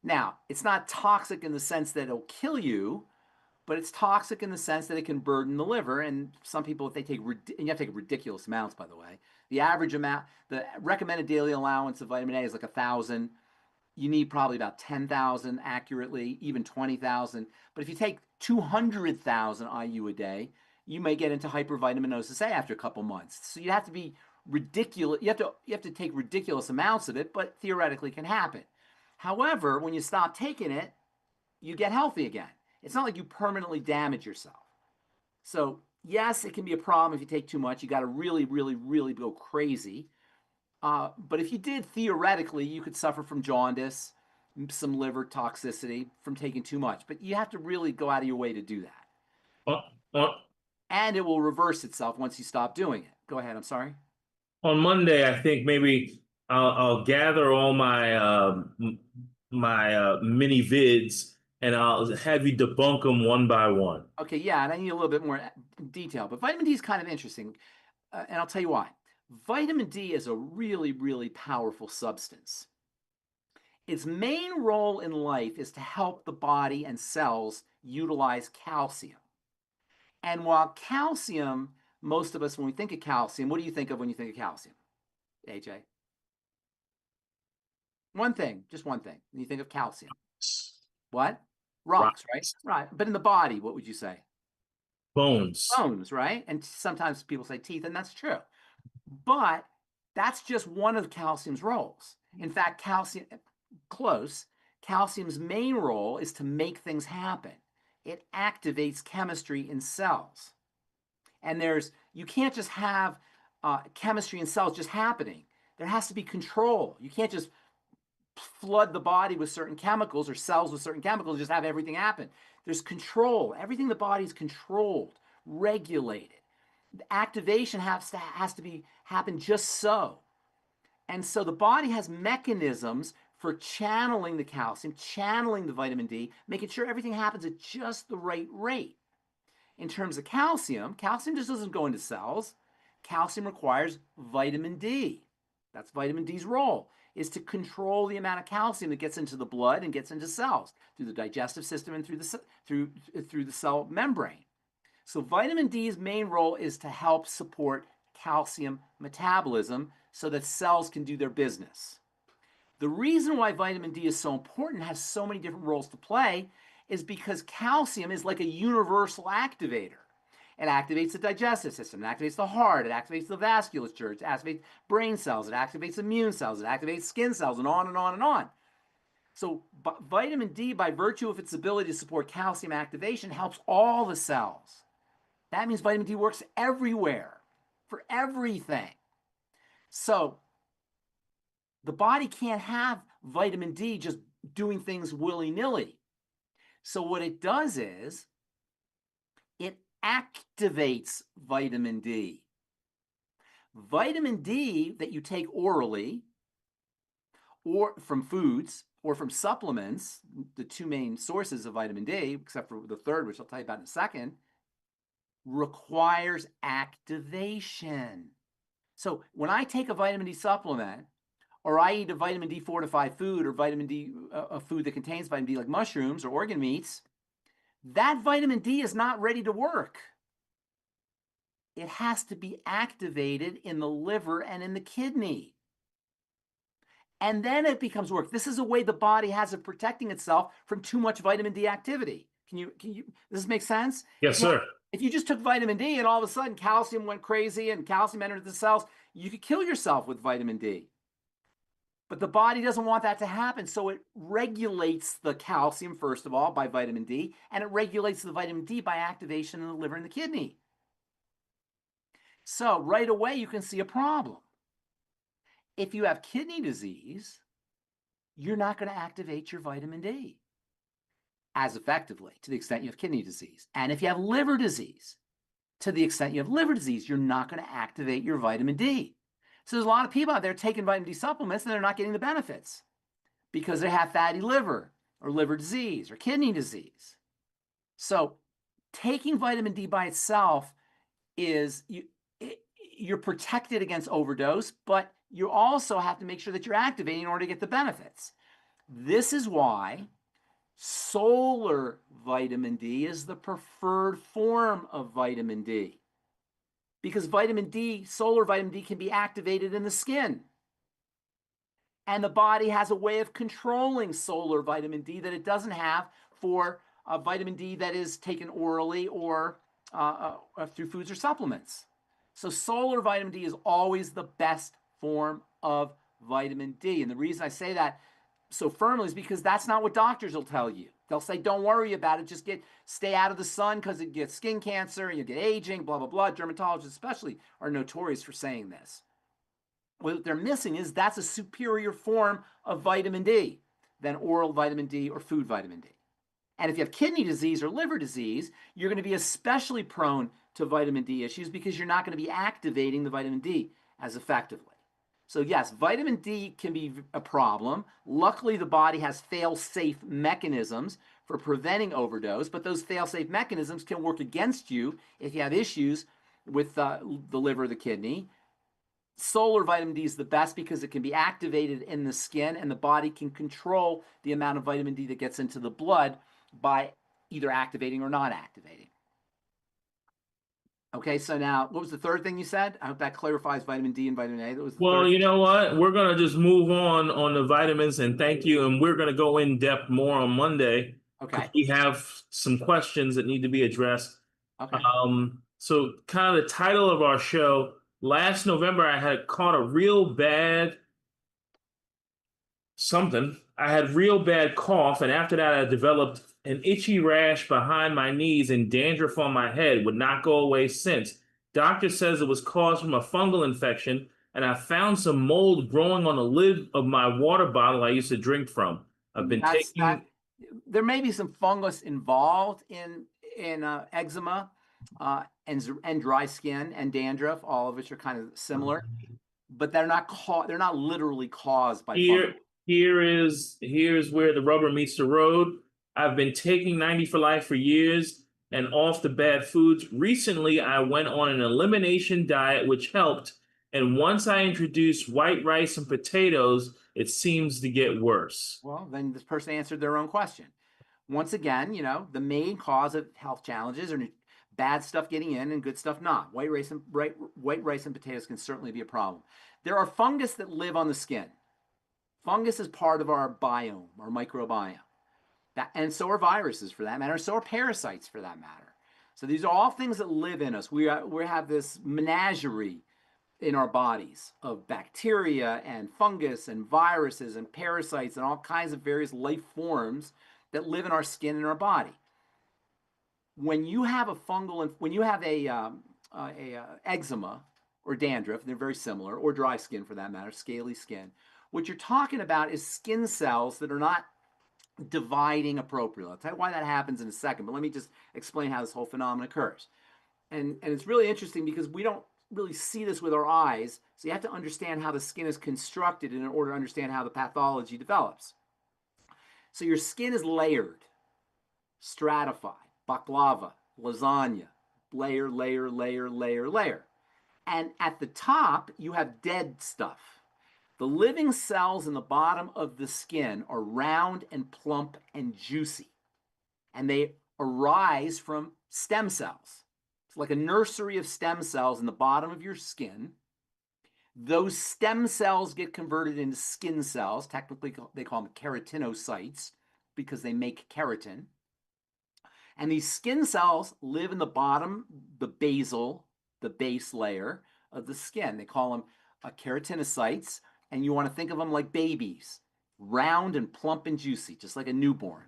Now, it's not toxic in the sense that it'll kill you, but it's toxic in the sense that it can burden the liver. And some people, if they take, and you have to take ridiculous amounts, by the way. The average amount, the recommended daily allowance of vitamin A is like 1,000. You need probably about 10,000 accurately, even 20,000. But if you take 200,000 IU a day, you may get into hypervitaminosis A after a couple months. So you have to be ridiculous. You have to take ridiculous amounts of it, but theoretically can happen. However, when you stop taking it, you get healthy again. It's not like you permanently damage yourself. So yes, it can be a problem if you take too much. You got to really, really, really go crazy. But if you did, theoretically, you could suffer from jaundice, some liver toxicity from taking too much. But you have to really go out of your way to do that. And it will reverse itself once you stop doing it. Go ahead. I'm sorry. On Monday, I think maybe I'll gather all my mini vids and I'll have you debunk them one by one. Okay, yeah, and I need a little bit more detail. But vitamin D is kind of interesting, and I'll tell you why. Vitamin D is a really, really powerful substance. Its main role in life is to help the body and cells utilize calcium. And while calcium, most of us, when we think of calcium, what do you think of when you think of calcium? AJ? One thing, just one thing. When you think of calcium. What? Rocks, right? Right. But in the body, what would you say? Bones. Bones, right? And sometimes people say teeth, and that's true. But that's just one of calcium's roles. In fact, calcium's main role is to make things happen. It activates chemistry in cells. And you can't just have chemistry in cells just happening. There has to be control. You can't just flood the body with certain chemicals or cells with certain chemicals, just have everything happen. There's control. Everything in the body is controlled, regulated. The activation has to happen just so. And so the body has mechanisms for channeling the calcium, channeling the vitamin D, making sure everything happens at just the right rate. In terms of calcium just doesn't go into cells. Calcium requires vitamin D. That's vitamin D's role, is to control the amount of calcium that gets into the blood and gets into cells through the digestive system and through the cell membrane. So vitamin D's main role is to help support calcium metabolism so that cells can do their business. The reason why vitamin D is so important, has so many different roles to play, is because calcium is like a universal activator. It activates the digestive system, it activates the heart, it activates the vasculature, it activates brain cells, it activates immune cells, it activates skin cells, and on and on and on. So vitamin D, by virtue of its ability to support calcium activation, helps all the cells. That means vitamin D works everywhere, for everything. So the body can't have vitamin D just doing things willy-nilly. So what it does is it activates vitamin D. Vitamin D that you take orally or from foods or from supplements, the two main sources of vitamin D, except for the third, which I'll tell you about in a second, requires activation. So when I take a vitamin D supplement, or I eat a vitamin D fortified food, or vitamin D, a food that contains vitamin D like mushrooms or organ meats, that vitamin D is not ready to work. It has to be activated in the liver and in the kidney. And then it becomes work. This is a way the body has of protecting itself from too much vitamin D activity. Does this make sense? Yes, sir. If you just took vitamin D and all of a sudden calcium went crazy and calcium entered the cells, you could kill yourself with vitamin D. But the body doesn't want that to happen, so it regulates the calcium, first of all, by vitamin D, and it regulates the vitamin D by activation in the liver and the kidney. So right away, you can see a problem. If you have kidney disease, you're not going to activate your vitamin D as effectively to the extent you have kidney disease. And if you have liver disease, to the extent you have liver disease, you're not going to activate your vitamin D. So there's a lot of people out there taking vitamin D supplements and they're not getting the benefits because they have fatty liver or liver disease or kidney disease. So taking vitamin D by itself is, you're protected against overdose, but you also have to make sure that you're activating in order to get the benefits. This is why solar vitamin D is the preferred form of vitamin D. Because vitamin D, solar vitamin D, can be activated in the skin. And the body has a way of controlling solar vitamin D that it doesn't have for vitamin D that is taken orally or through foods or supplements. So solar vitamin D is always the best form of vitamin D. And the reason I say that so firmly is because that's not what doctors will tell you. They'll say, don't worry about it. Just stay out of the sun because it gets skin cancer and you get aging, blah, blah, blah. Dermatologists especially are notorious for saying this. What they're missing is that's a superior form of vitamin D than oral vitamin D or food vitamin D. And if you have kidney disease or liver disease, you're going to be especially prone to vitamin D issues because you're not going to be activating the vitamin D as effectively. So yes, vitamin D can be a problem. Luckily, the body has fail-safe mechanisms for preventing overdose, but those fail-safe mechanisms can work against you if you have issues with the liver or the kidney. Solar vitamin D is the best because it can be activated in the skin and the body can control the amount of vitamin D that gets into the blood by either activating or not activating. Okay, so now, what was the third thing you said? I hope that clarifies vitamin D and vitamin A. That was the Well, third. you know what? We're going to just move on the vitamins, and thank you. And we're going to go in depth more on Monday. Okay. We have some questions that need to be addressed. Okay. So kind of the title of our show, last November, I had caught a real bad something. I had real bad cough, and after that, I developed an itchy rash behind my knees and dandruff on my head would not go away since. Doctor says it was caused from a fungal infection, and I found some mold growing on the lid of my water bottle I used to drink from. I've been taking. There may be some fungus involved in eczema and dry skin and dandruff, all of which are kind of similar, but they're not literally caused by fungus. Here's where the rubber meets the road. I've been taking 90 for life for years and off the bad foods. Recently, I went on an elimination diet, which helped. And once I introduced white rice and potatoes, it seems to get worse. Well, then this person answered their own question. Once again, the main cause of health challenges are bad stuff getting in and good stuff not. White rice and potatoes can certainly be a problem. There are fungus that live on the skin. Fungus is part of our biome, our microbiome. And so are viruses for that matter, so are parasites for that matter. So these are all things that live in us. We have this menagerie in our bodies of bacteria and fungus and viruses and parasites and all kinds of various life forms that live in our skin and our body. When you have eczema or dandruff, they're very similar, or dry skin for that matter, scaly skin, what you're talking about is skin cells that are not dividing appropriately. I'll tell you why that happens in a second, but let me just explain how this whole phenomenon occurs. And it's really interesting because we don't really see this with our eyes, so you have to understand how the skin is constructed in order to understand how the pathology develops. So your skin is layered, stratified, baklava, lasagna, layer, layer, layer, layer, layer. And at the top, you have dead stuff. The living cells in the bottom of the skin are round and plump and juicy, and they arise from stem cells. It's like a nursery of stem cells in the bottom of your skin Those stem cells get converted into skin cells. Technically, they call them keratinocytes because they make keratin. And these skin cells live in the bottom, the basal, the base layer of the skin. They call them keratinocytes, and you want to think of them like babies, round and plump and juicy, just like a newborn.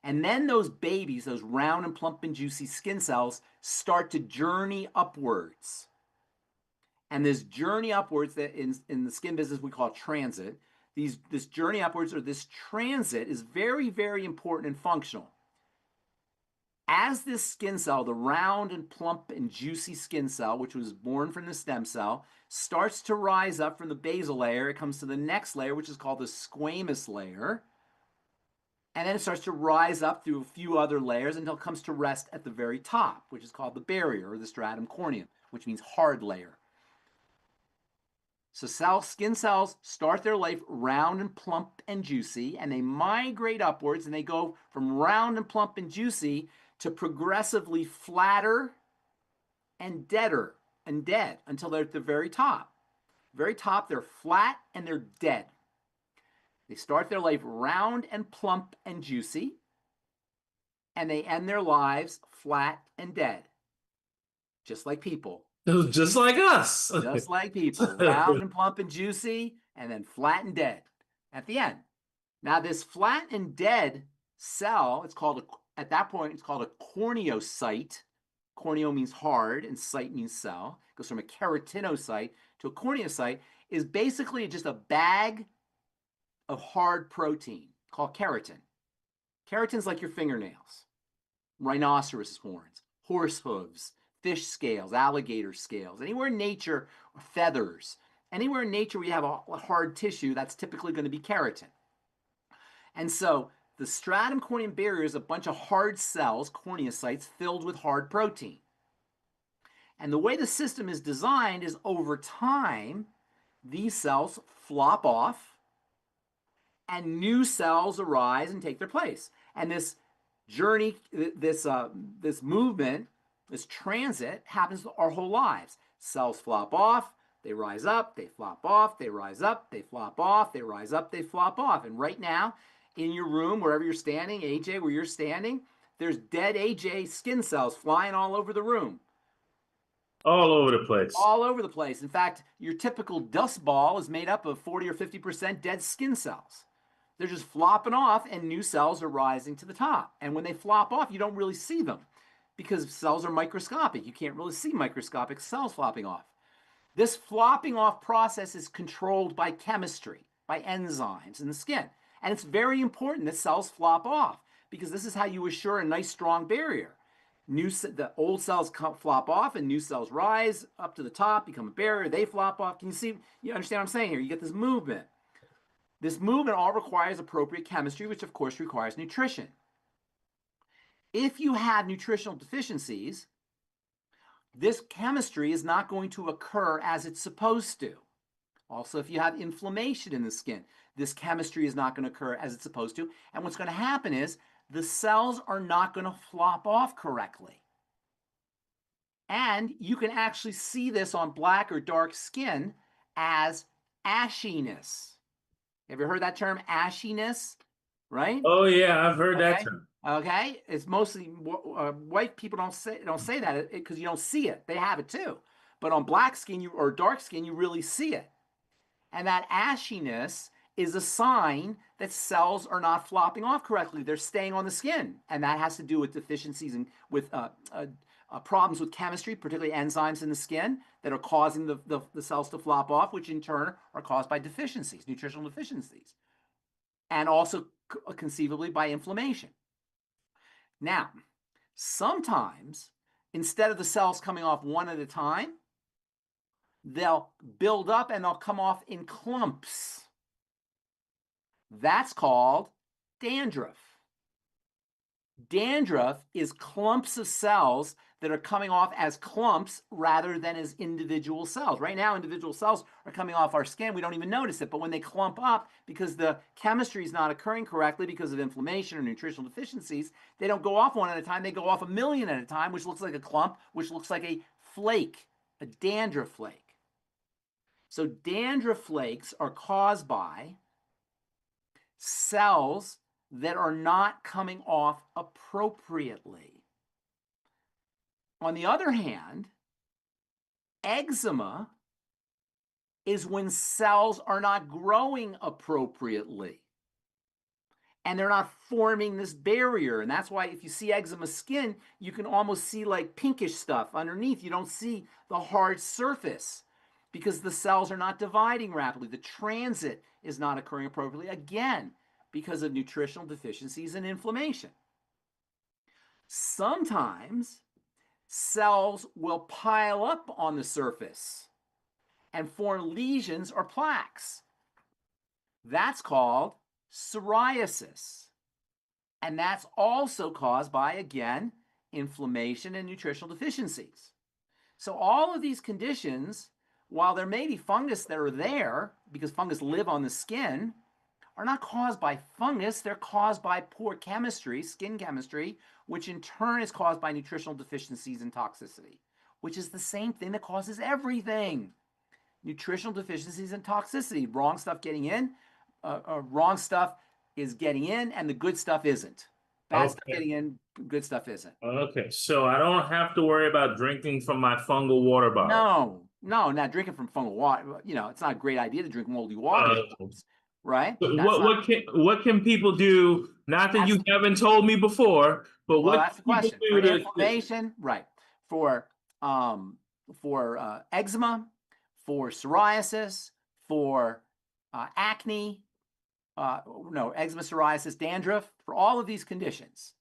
And then those babies, those round and plump and juicy skin cells, start to journey upwards. And this journey upwards, that in the skin business we call transit, this journey upwards, or this transit, is very, very important and functional. As this skin cell, the round and plump and juicy skin cell, which was born from the stem cell, starts to rise up from the basal layer, it comes to the next layer, which is called the squamous layer. And then it starts to rise up through a few other layers until it comes to rest at the very top, which is called the barrier, or the stratum corneum, which means hard layer. So skin cells start their life round and plump and juicy, and they migrate upwards, and they go from round and plump and juicy to progressively flatter and dead until they're at the very top. Very top, they're flat and they're dead. They start their life round and plump and juicy, and they end their lives flat and dead, just like people. Just like us. Just like people, round and plump and juicy, and then flat and dead at the end. Now, this flat and dead cell, at that point, it's called a corneocyte. Corneo means hard, and cyte means cell. It goes from a keratinocyte to a corneocyte, is basically just a bag of hard protein called keratin. Keratin's like your fingernails, rhinoceros horns, horse hooves, fish scales, alligator scales, anywhere in nature, feathers, anywhere in nature where you have a hard tissue, that's typically going to be keratin. And so the stratum corneum barrier is a bunch of hard cells, corneocytes, filled with hard protein. And the way the system is designed is over time, these cells flop off and new cells arise and take their place. And this journey, this movement, this transit happens our whole lives. Cells flop off, they rise up, they flop off, they rise up, they flop off, they rise up, they flop off. And right now, in your room, wherever you're standing, AJ, where you're standing, there's dead AJ skin cells flying all over the room. All over the place. All over the place. In fact, your typical dust ball is made up of 40 or 50% dead skin cells. They're just flopping off, and new cells are rising to the top. And when they flop off, you don't really see them because cells are microscopic. You can't really see microscopic cells flopping off. This flopping off process is controlled by chemistry, by enzymes in the skin. And it's very important that cells flop off because this is how you assure a nice, strong barrier. The old cells flop off and new cells rise up to the top, become a barrier. They flop off. Can you see? You understand what I'm saying here? You get this movement. This movement all requires appropriate chemistry, which of course requires nutrition. If you have nutritional deficiencies, this chemistry is not going to occur as it's supposed to. Also, if you have inflammation in the skin, this chemistry is not going to occur as it's supposed to. And what's going to happen is the cells are not going to flop off correctly. And you can actually see this on black or dark skin as ashiness. Have you heard that term, ashiness? Right? Oh yeah, I've heard that term. Okay, it's mostly white people don't say that because you don't see it. They have it too, but on black skin or dark skin, you really see it. And that ashiness is a sign that cells are not flopping off correctly. They're staying on the skin, and that has to do with deficiencies and with problems with chemistry, particularly enzymes in the skin that are causing the cells to flop off, which in turn are caused by deficiencies, nutritional deficiencies, and also conceivably by inflammation. Now, sometimes instead of the cells coming off one at a time, they'll build up and they'll come off in clumps. That's called dandruff. Dandruff is clumps of cells that are coming off as clumps rather than as individual cells. Right now, individual cells are coming off our skin. We don't even notice it. But when they clump up, because the chemistry is not occurring correctly because of inflammation or nutritional deficiencies, they don't go off one at a time. They go off a million at a time, which looks like a clump, which looks like a flake, a dandruff flake. So dandruff flakes are caused by cells that are not coming off appropriately. On the other hand, eczema is when cells are not growing appropriately and they're not forming this barrier. And that's why if you see eczema skin, you can almost see like pinkish stuff underneath. You don't see the hard surface because the cells are not dividing rapidly. The transit is not occurring appropriately, again, because of nutritional deficiencies and inflammation. Sometimes cells will pile up on the surface and form lesions or plaques. That's called psoriasis. And that's also caused by, again, inflammation and nutritional deficiencies. So all of these conditions, while there may be fungus that are there, because fungus live on the skin, are not caused by fungus. They're caused by poor chemistry, skin chemistry, which in turn is caused by nutritional deficiencies and toxicity, which is the same thing that causes everything. Nutritional deficiencies and toxicity. Wrong stuff getting in, wrong stuff is getting in, and the good stuff isn't. Bad stuff getting in, good stuff isn't. Okay, so I don't have to worry about drinking from my fungal water bottle. No, not drinking from fungal water. You know, it's not a great idea to drink moldy water, right? What can people do? Not that you haven't told me before, but well, what that's the can question. people do For inflammation, right? For eczema, for psoriasis, for acne, eczema, psoriasis, dandruff, for all of these conditions,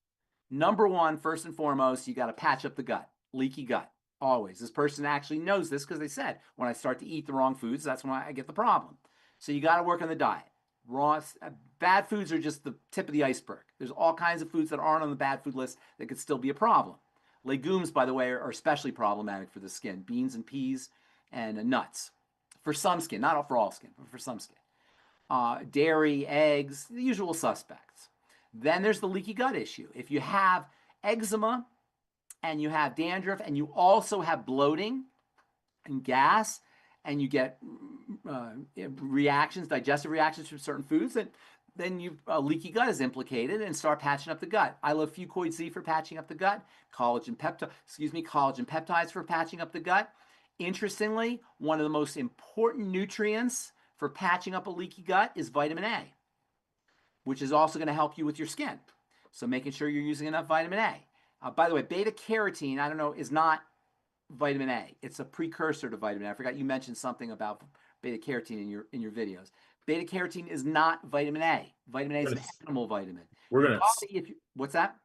number one, first and foremost, you got to patch up the gut, leaky gut, always. This person actually knows this because they said, when I start to eat the wrong foods, that's when I get the problem. So you got to work on the diet. Bad foods are just the tip of the iceberg. There's all kinds of foods that aren't on the bad food list that could still be a problem. Legumes, by the way, are especially problematic for the skin. Beans and peas and nuts. For some skin, not for all skin, but for some skin. Dairy, eggs, the usual suspects. Then there's the leaky gut issue. If you have eczema and you have dandruff and you also have bloating and gas and you get reactions, digestive reactions from certain foods, then leaky gut is implicated, and start patching up the gut. I love Fucoid Z for patching up the gut, collagen peptides for patching up the gut. Interestingly, one of the most important nutrients for patching up a leaky gut is vitamin A, which is also going to help you with your skin. So making sure you're using enough vitamin A. By the way, beta carotene, I don't know, is not vitamin A. It's a precursor to vitamin A. I forgot you mentioned something about beta carotene in your videos. Beta carotene is not vitamin A. Vitamin A is an animal vitamin. What's that?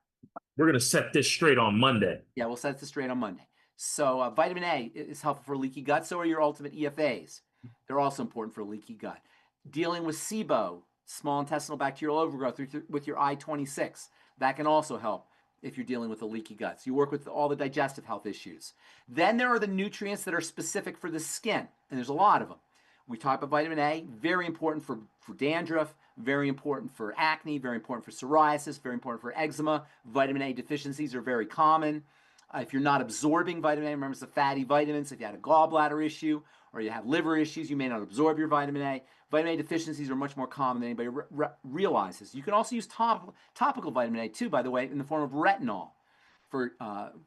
We're gonna set this straight on Monday. Yeah, we'll set this straight on Monday. So vitamin A is helpful for leaky gut. So are your ultimate EFAs. They're also important for leaky gut. Dealing with SIBO, small intestinal bacterial overgrowth, with your I-26, that can also help if you're dealing with a leaky gut. So you work with all the digestive health issues. Then there are the nutrients that are specific for the skin, and there's a lot of them. We talk about vitamin A, very important for dandruff, very important for acne, very important for psoriasis, very important for eczema. Vitamin A deficiencies are very common. If you're not absorbing vitamin A, remember it's the fatty vitamins. If you had a gallbladder issue or you have liver issues, you may not absorb your vitamin A. Vitamin A deficiencies are much more common than anybody realizes. You can also use topical vitamin A too, by the way, in the form of retinol, for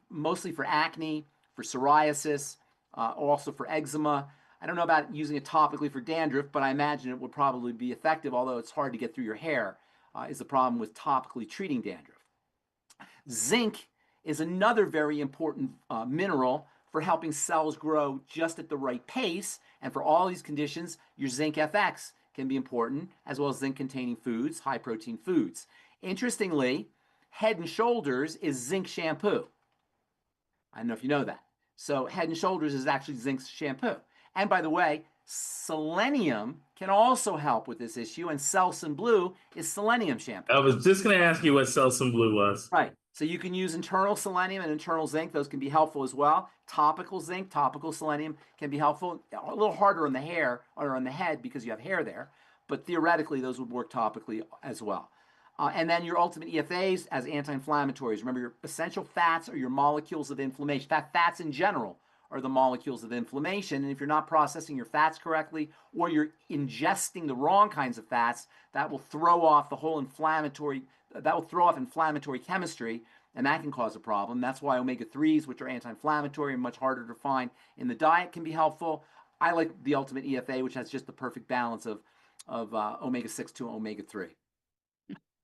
mostly for acne, for psoriasis, also for eczema. I don't know about using it topically for dandruff, but I imagine it would probably be effective, although it's hard to get through your hair, is the problem with topically treating dandruff. Zinc is another very important mineral for helping cells grow just at the right pace. And for all these conditions, your Zinc FX can be important, as well as zinc-containing foods, high-protein foods. Interestingly, Head & Shoulders is zinc shampoo. I don't know if you know that. So Head & Shoulders is actually zinc shampoo. And by the way, selenium can also help with this issue, and Selsun Blue is selenium shampoo. I was just going to ask you what Selsun Blue was. Right. So you can use internal selenium and internal zinc. Those can be helpful as well. Topical zinc, topical selenium can be helpful. A little harder on the hair or on the head because you have hair there, but theoretically those would work topically as well. And then your ultimate EFAs as anti-inflammatories. Remember, your essential fats are your molecules of inflammation. Fats in general are the molecules of inflammation. And if you're not processing your fats correctly, or you're ingesting the wrong kinds of fats, that will throw off inflammatory chemistry, and that can cause a problem. That's why omega-3s, which are anti-inflammatory and much harder to find in the diet, can be helpful. I like the Ultimate EFA, which has just the perfect balance of omega-6 to omega-3.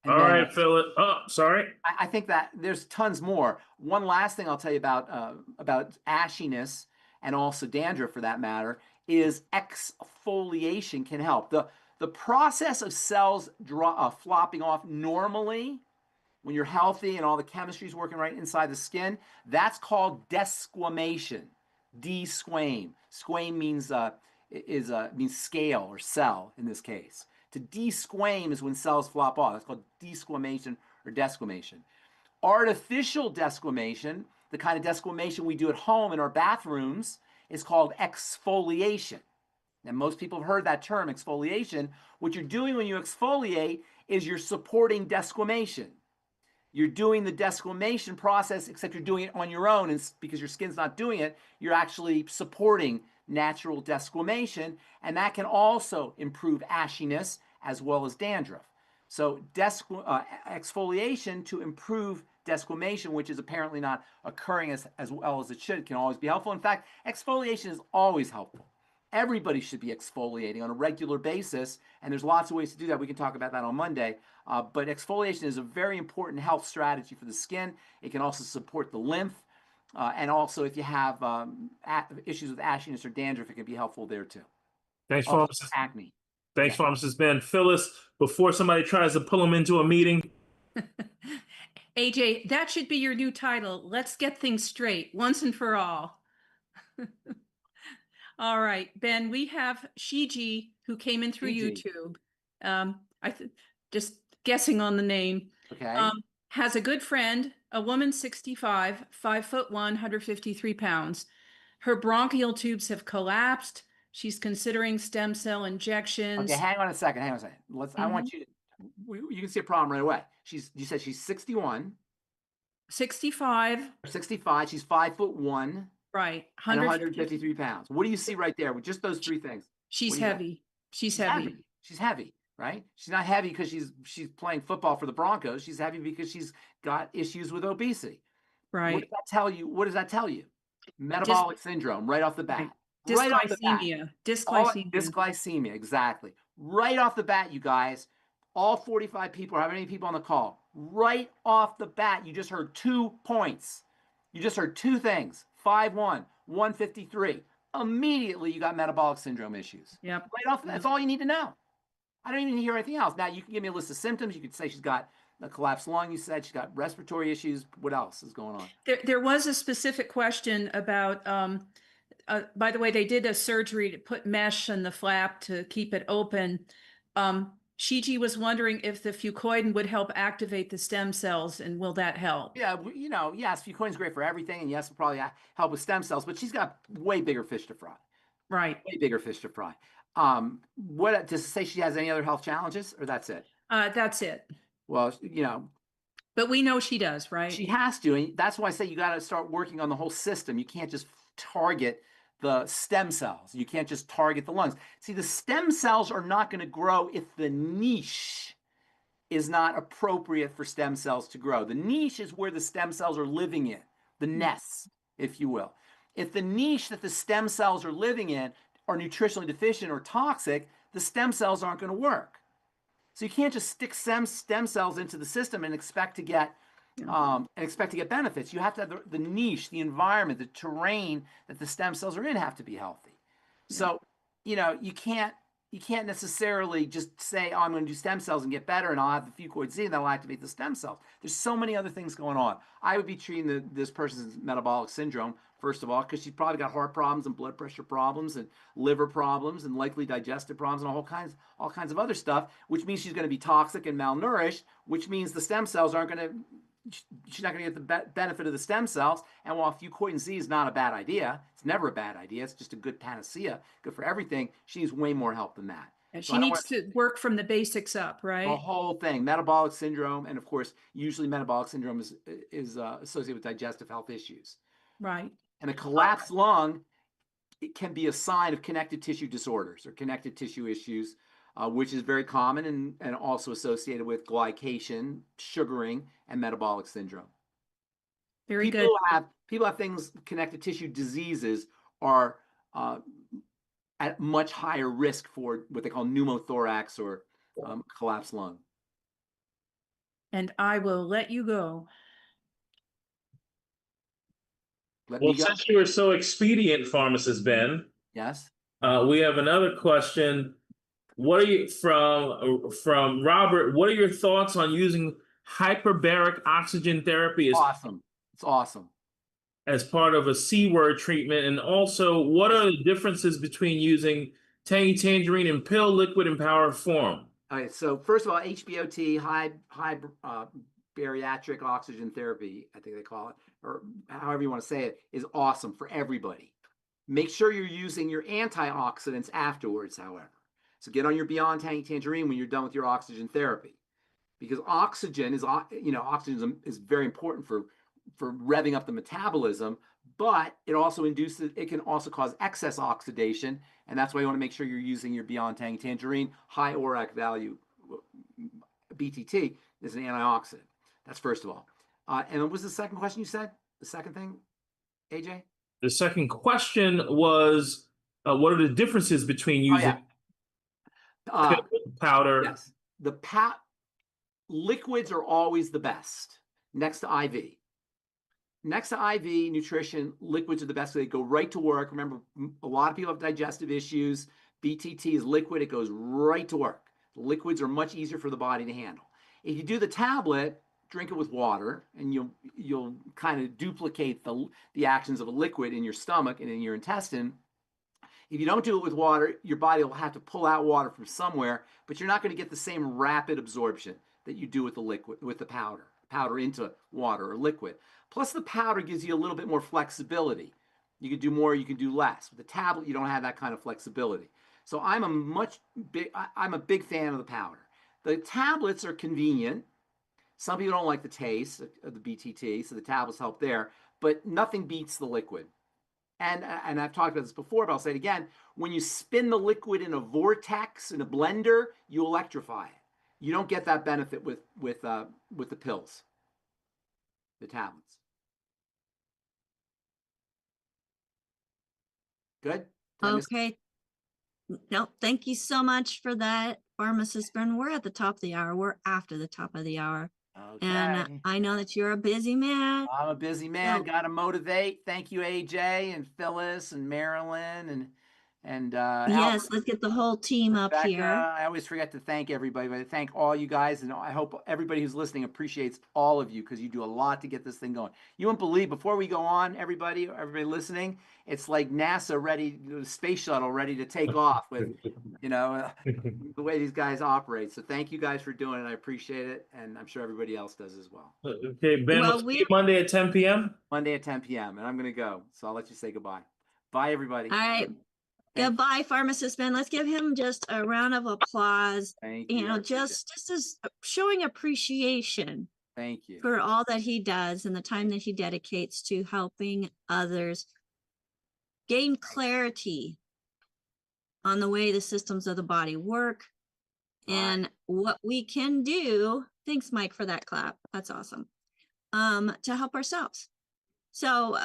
All right, Philip. Oh, sorry. I think that there's tons more. One last thing I'll tell you about ashiness and also dandruff, for that matter, is exfoliation can help. The process of cells flopping off normally, when you're healthy and all the chemistry is working right inside the skin, that's called desquamation. Desquame. Squame means means scale or cell in this case. To desquame is when cells flop off. That's called desquamation or desquamation. Artificial desquamation, the kind of desquamation we do at home in our bathrooms, is called exfoliation. And most people have heard that term, exfoliation. What you're doing when you exfoliate is you're supporting desquamation. You're doing the desquamation process, except you're doing it on your own, and because your skin's not doing it, you're actually supporting natural desquamation, and that can also improve ashiness as well as dandruff. So exfoliation to improve desquamation, which is apparently not occurring as well as it should, can always be helpful. In fact, exfoliation is always helpful. Everybody should be exfoliating on a regular basis, and there's lots of ways to do that. We can talk about that on Monday. But exfoliation is a very important health strategy for the skin. It can also support the lymph. And also, if you have issues with ashiness or dandruff, it can be helpful there too. Thanks, Also, Pharmacist. acne. Thanks, Pharmacist Ben. Phyllis, before somebody tries to pull him into a meeting. AJ, that should be your new title. Let's get things straight once and for all. All right, Ben, we have Shiji, who came in through Shiji. YouTube. Just guessing on the name. Okay. Has a good friend, a woman 65, 5'1", 153 pounds. Her bronchial tubes have collapsed. She's considering stem cell injections. Okay, hang on a second. I want you to, you can see a problem right away. You said she's 61. 65. 65. She's 5'1". Right. And 153 pounds. What do you see right there with just those three things? She's heavy. She's heavy. She's heavy, right? She's not heavy because she's playing football for the Broncos. She's heavy because she's got issues with obesity. Right. What does that tell you? What does that tell you? Metabolic syndrome right off the bat. Right. Right off the bat. Dysglycemia, exactly. Right off the bat, you guys, all 45 people, or how many people on the call, right off the bat, you just heard 2 points. You just heard 2 things. 5'1", 153. Immediately, you got metabolic syndrome issues. Yep. Right off. That's all you need to know. I don't even hear anything else. Now, you can give me a list of symptoms. You could say she's got a collapsed lung. You said she's got respiratory issues. What else is going on? There was a specific question about, by the way, they did a surgery to put mesh in the flap to keep it open. Shiji was wondering if the fucoidan would help activate the stem cells, and will that help? Yeah, yes, fucoidan's great for everything, and yes, it'll probably help with stem cells, but she's got way bigger fish to fry. Right. Way bigger fish to fry. What does it say she has any other health challenges, or that's it? That's it. Well, But we know she does, right? She has to, and that's why I say you got to start working on the whole system. You can't just target the stem cells. You can't just target the lungs. See, the stem cells are not going to grow if the niche is not appropriate for stem cells to grow. The niche is where the stem cells are living in, the nests, if you will. If the niche that the stem cells are living in are nutritionally deficient or toxic, the stem cells aren't going to work. So you can't just stick stem cells into the system and expect to get benefits. You have to have the niche, the environment, the terrain that the stem cells are in have to be healthy. Yeah. So, you can't necessarily just say, oh, I'm going to do stem cells and get better, and I'll have the fucoid Z and that'll activate the stem cells. There's so many other things going on. I would be treating this person's metabolic syndrome, first of all, because she's probably got heart problems and blood pressure problems and liver problems and likely digestive problems and all kinds of other stuff, which means she's going to be toxic and malnourished, which means the stem cells aren't going to, she's not going to get the benefit of the stem cells. And while fucoidan Z is not a bad idea, it's never a bad idea, it's just a good panacea, good for everything, she needs way more help than that. And she needs to work from the basics up, right? The whole thing, metabolic syndrome, and of course, usually metabolic syndrome is associated with digestive health issues. Right. And a collapsed lung, it can be a sign of connective tissue disorders or connective tissue issues, which is very common and also associated with glycation, sugaring, and metabolic syndrome. Very good. People have things, connective tissue diseases are at much higher risk for what they call pneumothorax or collapsed lung. And I will let you go. Well, since you were so expedient, Pharmacist Ben, yes, we have another question. What are you from Robert? What are your thoughts on using hyperbaric oxygen therapy awesome. It's awesome. As part of a C-word treatment? And also, what are the differences between using Tangy Tangerine in pill, liquid, and powder form? Okay, so first of all, HBOT, high bariatric oxygen therapy, I think they call it, or however you want to say it, is awesome for everybody. Make sure you're using your antioxidants afterwards, however. So get on your Beyond Tangy Tangerine when you're done with your oxygen therapy, because oxygen is, oxygen is very important for revving up the metabolism, but it can also cause excess oxidation, and that's why you want to make sure you're using your Beyond Tangy Tangerine. High ORAC value BTT is an antioxidant. That's first of all. And what was the second question you said? The second thing, AJ? The second question was, what are the differences between using powder? Yes, liquids are always the best next to IV. Next to IV nutrition, liquids are the best. They go right to work. Remember, a lot of people have digestive issues. BTT is liquid. It goes right to work. Liquids are much easier for the body to handle. If you do the tablet, drink it with water, and you'll kind of duplicate the actions of a liquid in your stomach and in your intestine. If you don't do it with water, your body will have to pull out water from somewhere, but you're not going to get the same rapid absorption that you do with the liquid, with the powder into water or liquid. Plus, the powder gives you a little bit more flexibility. You can do more, you can do less. With the tablet, you don't have that kind of flexibility. So I'm a big fan of the powder. The tablets are convenient. Some people don't like the taste of the BTT, so the tablets help there, but nothing beats the liquid. And I've talked about this before, but I'll say it again. When you spin the liquid in a vortex, in a blender, you electrify it. You don't get that benefit with the pills, the tablets. Good? Okay. No, thank you so much for that, Pharmacist Ben. We're at the top of the hour. We're after the top of the hour. Okay. And I know that you're a busy man. I'm a busy man. So- Got to motivate. Thank you, AJ and Phyllis and Marilyn and yes, let's get the whole team up Rebecca. here. I always forget to thank everybody, but I thank all you guys, and I hope everybody who's listening appreciates all of you, because you do a lot to get this thing going. You won't believe, before we go on, everybody listening, it's like NASA ready, the space shuttle ready to take off with, the way these guys operate. So thank you guys for doing it. I appreciate it, and I'm sure everybody else does as well. Okay, Ben, Well, we'll see you Monday at 10 p.m. Monday at 10 p.m., and I'm going to go, so I'll let you say goodbye. Bye, everybody. All right. Goodbye, Pharmacist Ben. Let's give him just a round of applause. Thank you. Just as showing appreciation. Thank you for all that he does and the time that he dedicates to helping others gain clarity on the way the systems of the body work and what we can do. Thanks, Mike, for that clap. That's awesome. To help ourselves. So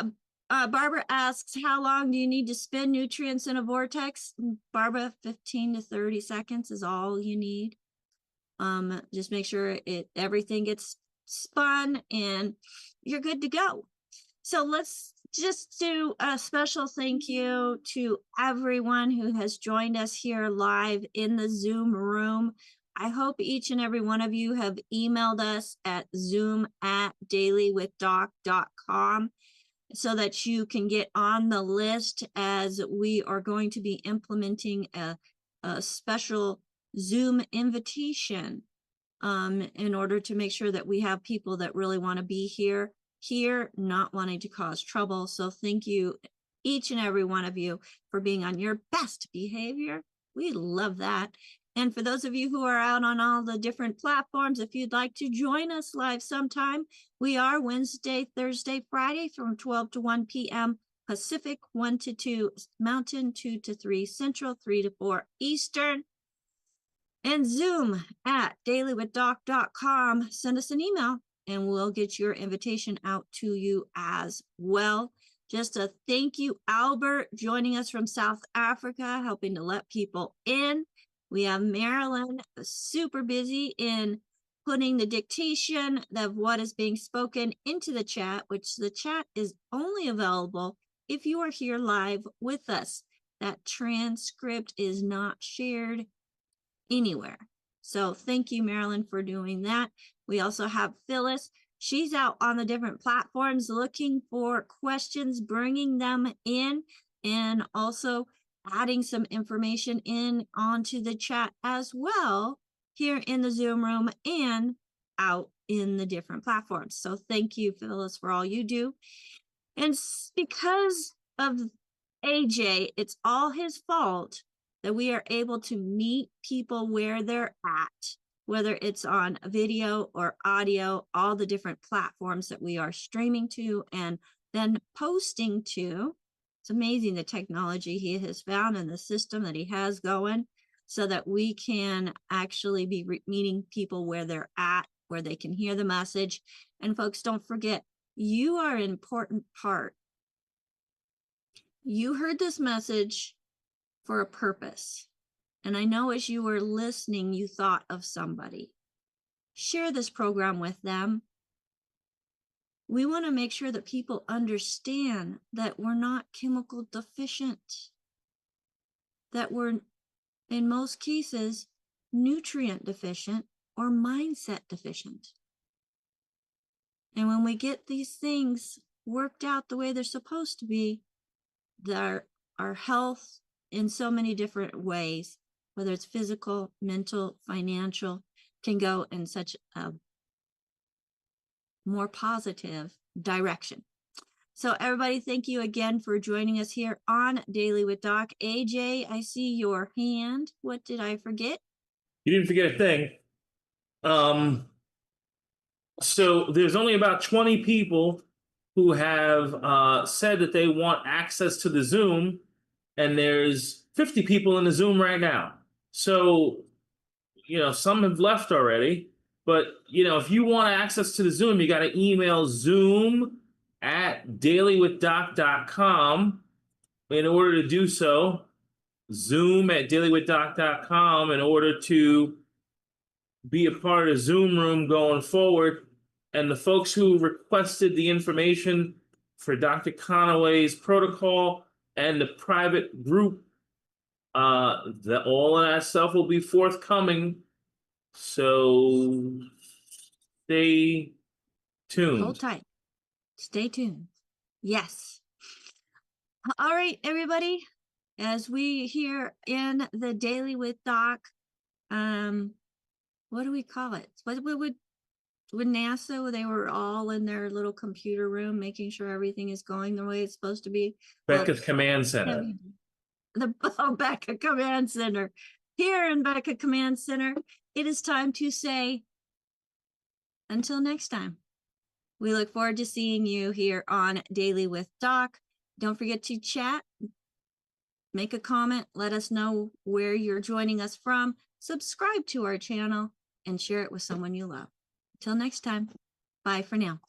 Barbara asks, how long do you need to spin nutrients in a vortex? Barbara, 15 to 30 seconds is all you need. Just make sure everything gets spun and you're good to go. So let's just do a special thank you to everyone who has joined us here live in the Zoom room. I hope each and every one of you have emailed us at zoom@dailywithdoc.com so that you can get on the list, as we are going to be implementing a special Zoom invitation in order to make sure that we have people that really want to be here, not wanting to cause trouble. So thank you, each and every one of you, for being on your best behavior. We love that. And for those of you who are out on all the different platforms, if you'd like to join us live sometime, we are Wednesday, Thursday, Friday from 12 to 1 p.m. Pacific, 1 to 2 Mountain, 2 to 3 Central, 3 to 4 Eastern. And Zoom at dailywithdoc.com. Send us an email and we'll get your invitation out to you as well. Just a thank you, Albert, joining us from South Africa, helping to let people in. We have Marilyn, super busy in putting the dictation of what is being spoken into the chat, which the chat is only available if you are here live with us. That transcript is not shared anywhere. So thank you, Marilyn, for doing that. We also have Phyllis. She's out on the different platforms looking for questions, bringing them in, and also adding some information in onto the chat as well here in the Zoom room and out in the different platforms. So thank you, Phyllis, for all you do. And because of AJ, it's all his fault that we are able to meet people where they're at, whether it's on video or audio, all the different platforms that we are streaming to and then posting to. It's amazing the technology he has found and the system that he has going so that we can actually be meeting people where they're at, where they can hear the message. And folks, don't forget, you are an important part. You heard this message for a purpose. And I know as you were listening, you thought of somebody. Share this program with them. We want to make sure that people understand that we're not chemical deficient, that we're, in most cases, nutrient deficient or mindset deficient. And when we get these things worked out the way they're supposed to be, our health in so many different ways, whether it's physical, mental, financial, can go in such a more positive direction. So everybody, thank you again for joining us here on Daily with Doc. AJ, I see your hand. What did I forget? You didn't forget a thing. So there's only about 20 people who have said that they want access to the Zoom, and there's 50 people in the Zoom right now. So, some have left already, but, if you want access to the Zoom, you got to email zoom@dailywithdoc.com in order to do so. Zoom@dailywithdoc.com in order to be a part of the Zoom room going forward. And the folks who requested the information for Dr. Conaway's protocol and the private group, all of that stuff will be forthcoming. So stay tuned. Hold tight. Stay tuned. Yes. All right, everybody. As we here in the Daily with Doc, what do we call it? What would with NASA, they were all in their little computer room, making sure everything is going the way it's supposed to be. Becca's Command Center. The Becca Command Center. Here in Becca Command Center, it is time to say, until next time. We look forward to seeing you here on Daily with Doc. Don't forget to chat, make a comment, let us know where you're joining us from, subscribe to our channel, and share it with someone you love. Till next time, bye for now.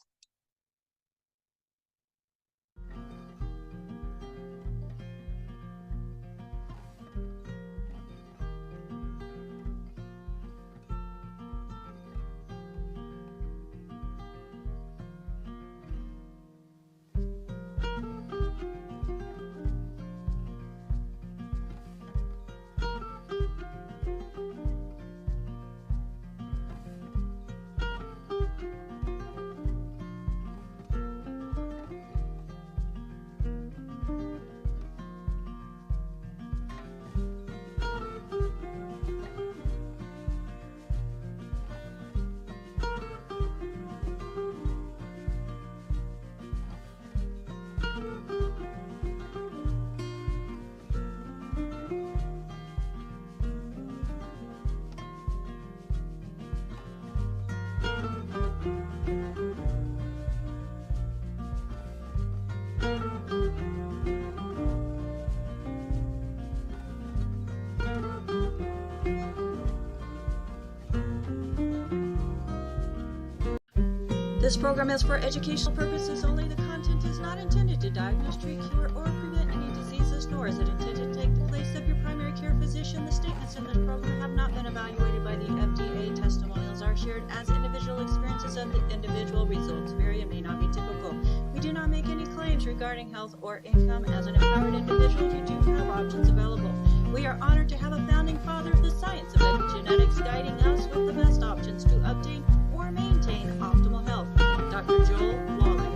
This program is for educational purposes only. The content is not intended to diagnose, treat, cure, or prevent any diseases, nor is it intended to take the place of your primary care physician. The statements in this program have not been evaluated by the FDA. Testimonials are shared as individual experiences, and the individual results vary and may not be typical. We do not make any claims regarding health or income. As an empowered individual, you do have options available. We are honored to have a founding father of the science of epigenetics guiding us with the best options to obtain or maintain optimal health. Dr. Joel Wallach.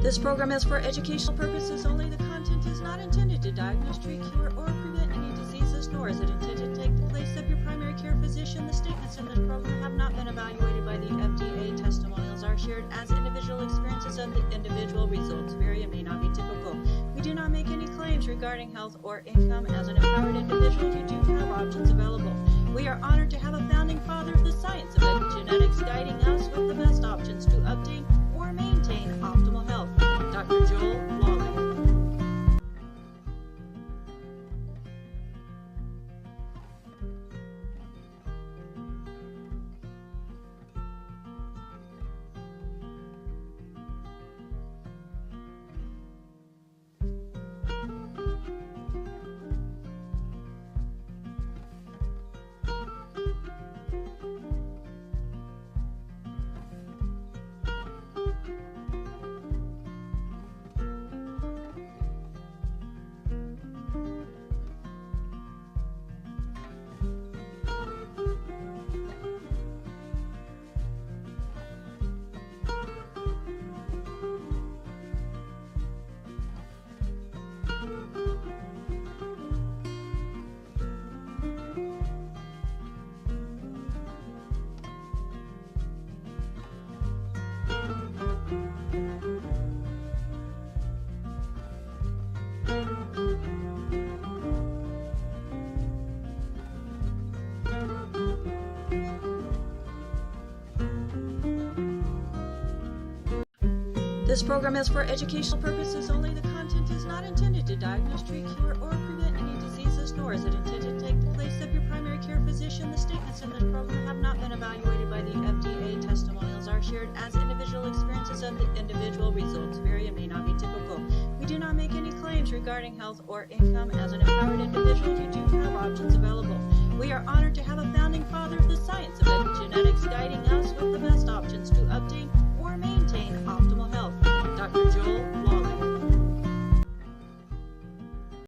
This program is for educational purposes only. The content is not intended to diagnose, treat, cure, or prevent any diseases, nor is it intended to take the place of your primary care physician. The statements in this program have not been evaluated by the FDA. Testimonials are shared as individual experiences, and the individual results vary and may not be typical. We do not make any claims regarding health or income. As an empowered individual, you do have options available. We are honored to have a founding father of the science of epigenetics guiding us with the best options to obtain or maintain optimal health. Dr. Joel Wallach. This program is for educational purposes only. The content is not intended to diagnose, treat, cure, or prevent any diseases, nor is it intended to take the place of your primary care physician. The statements in this program have not been evaluated by the FDA. Testimonials are shared as individual experiences, and the individual results vary and may not be typical. We do not make any claims regarding health or income. As an empowered individual, you do have options available. We are honored to have a founding father of the science of epigenetics guiding us with the best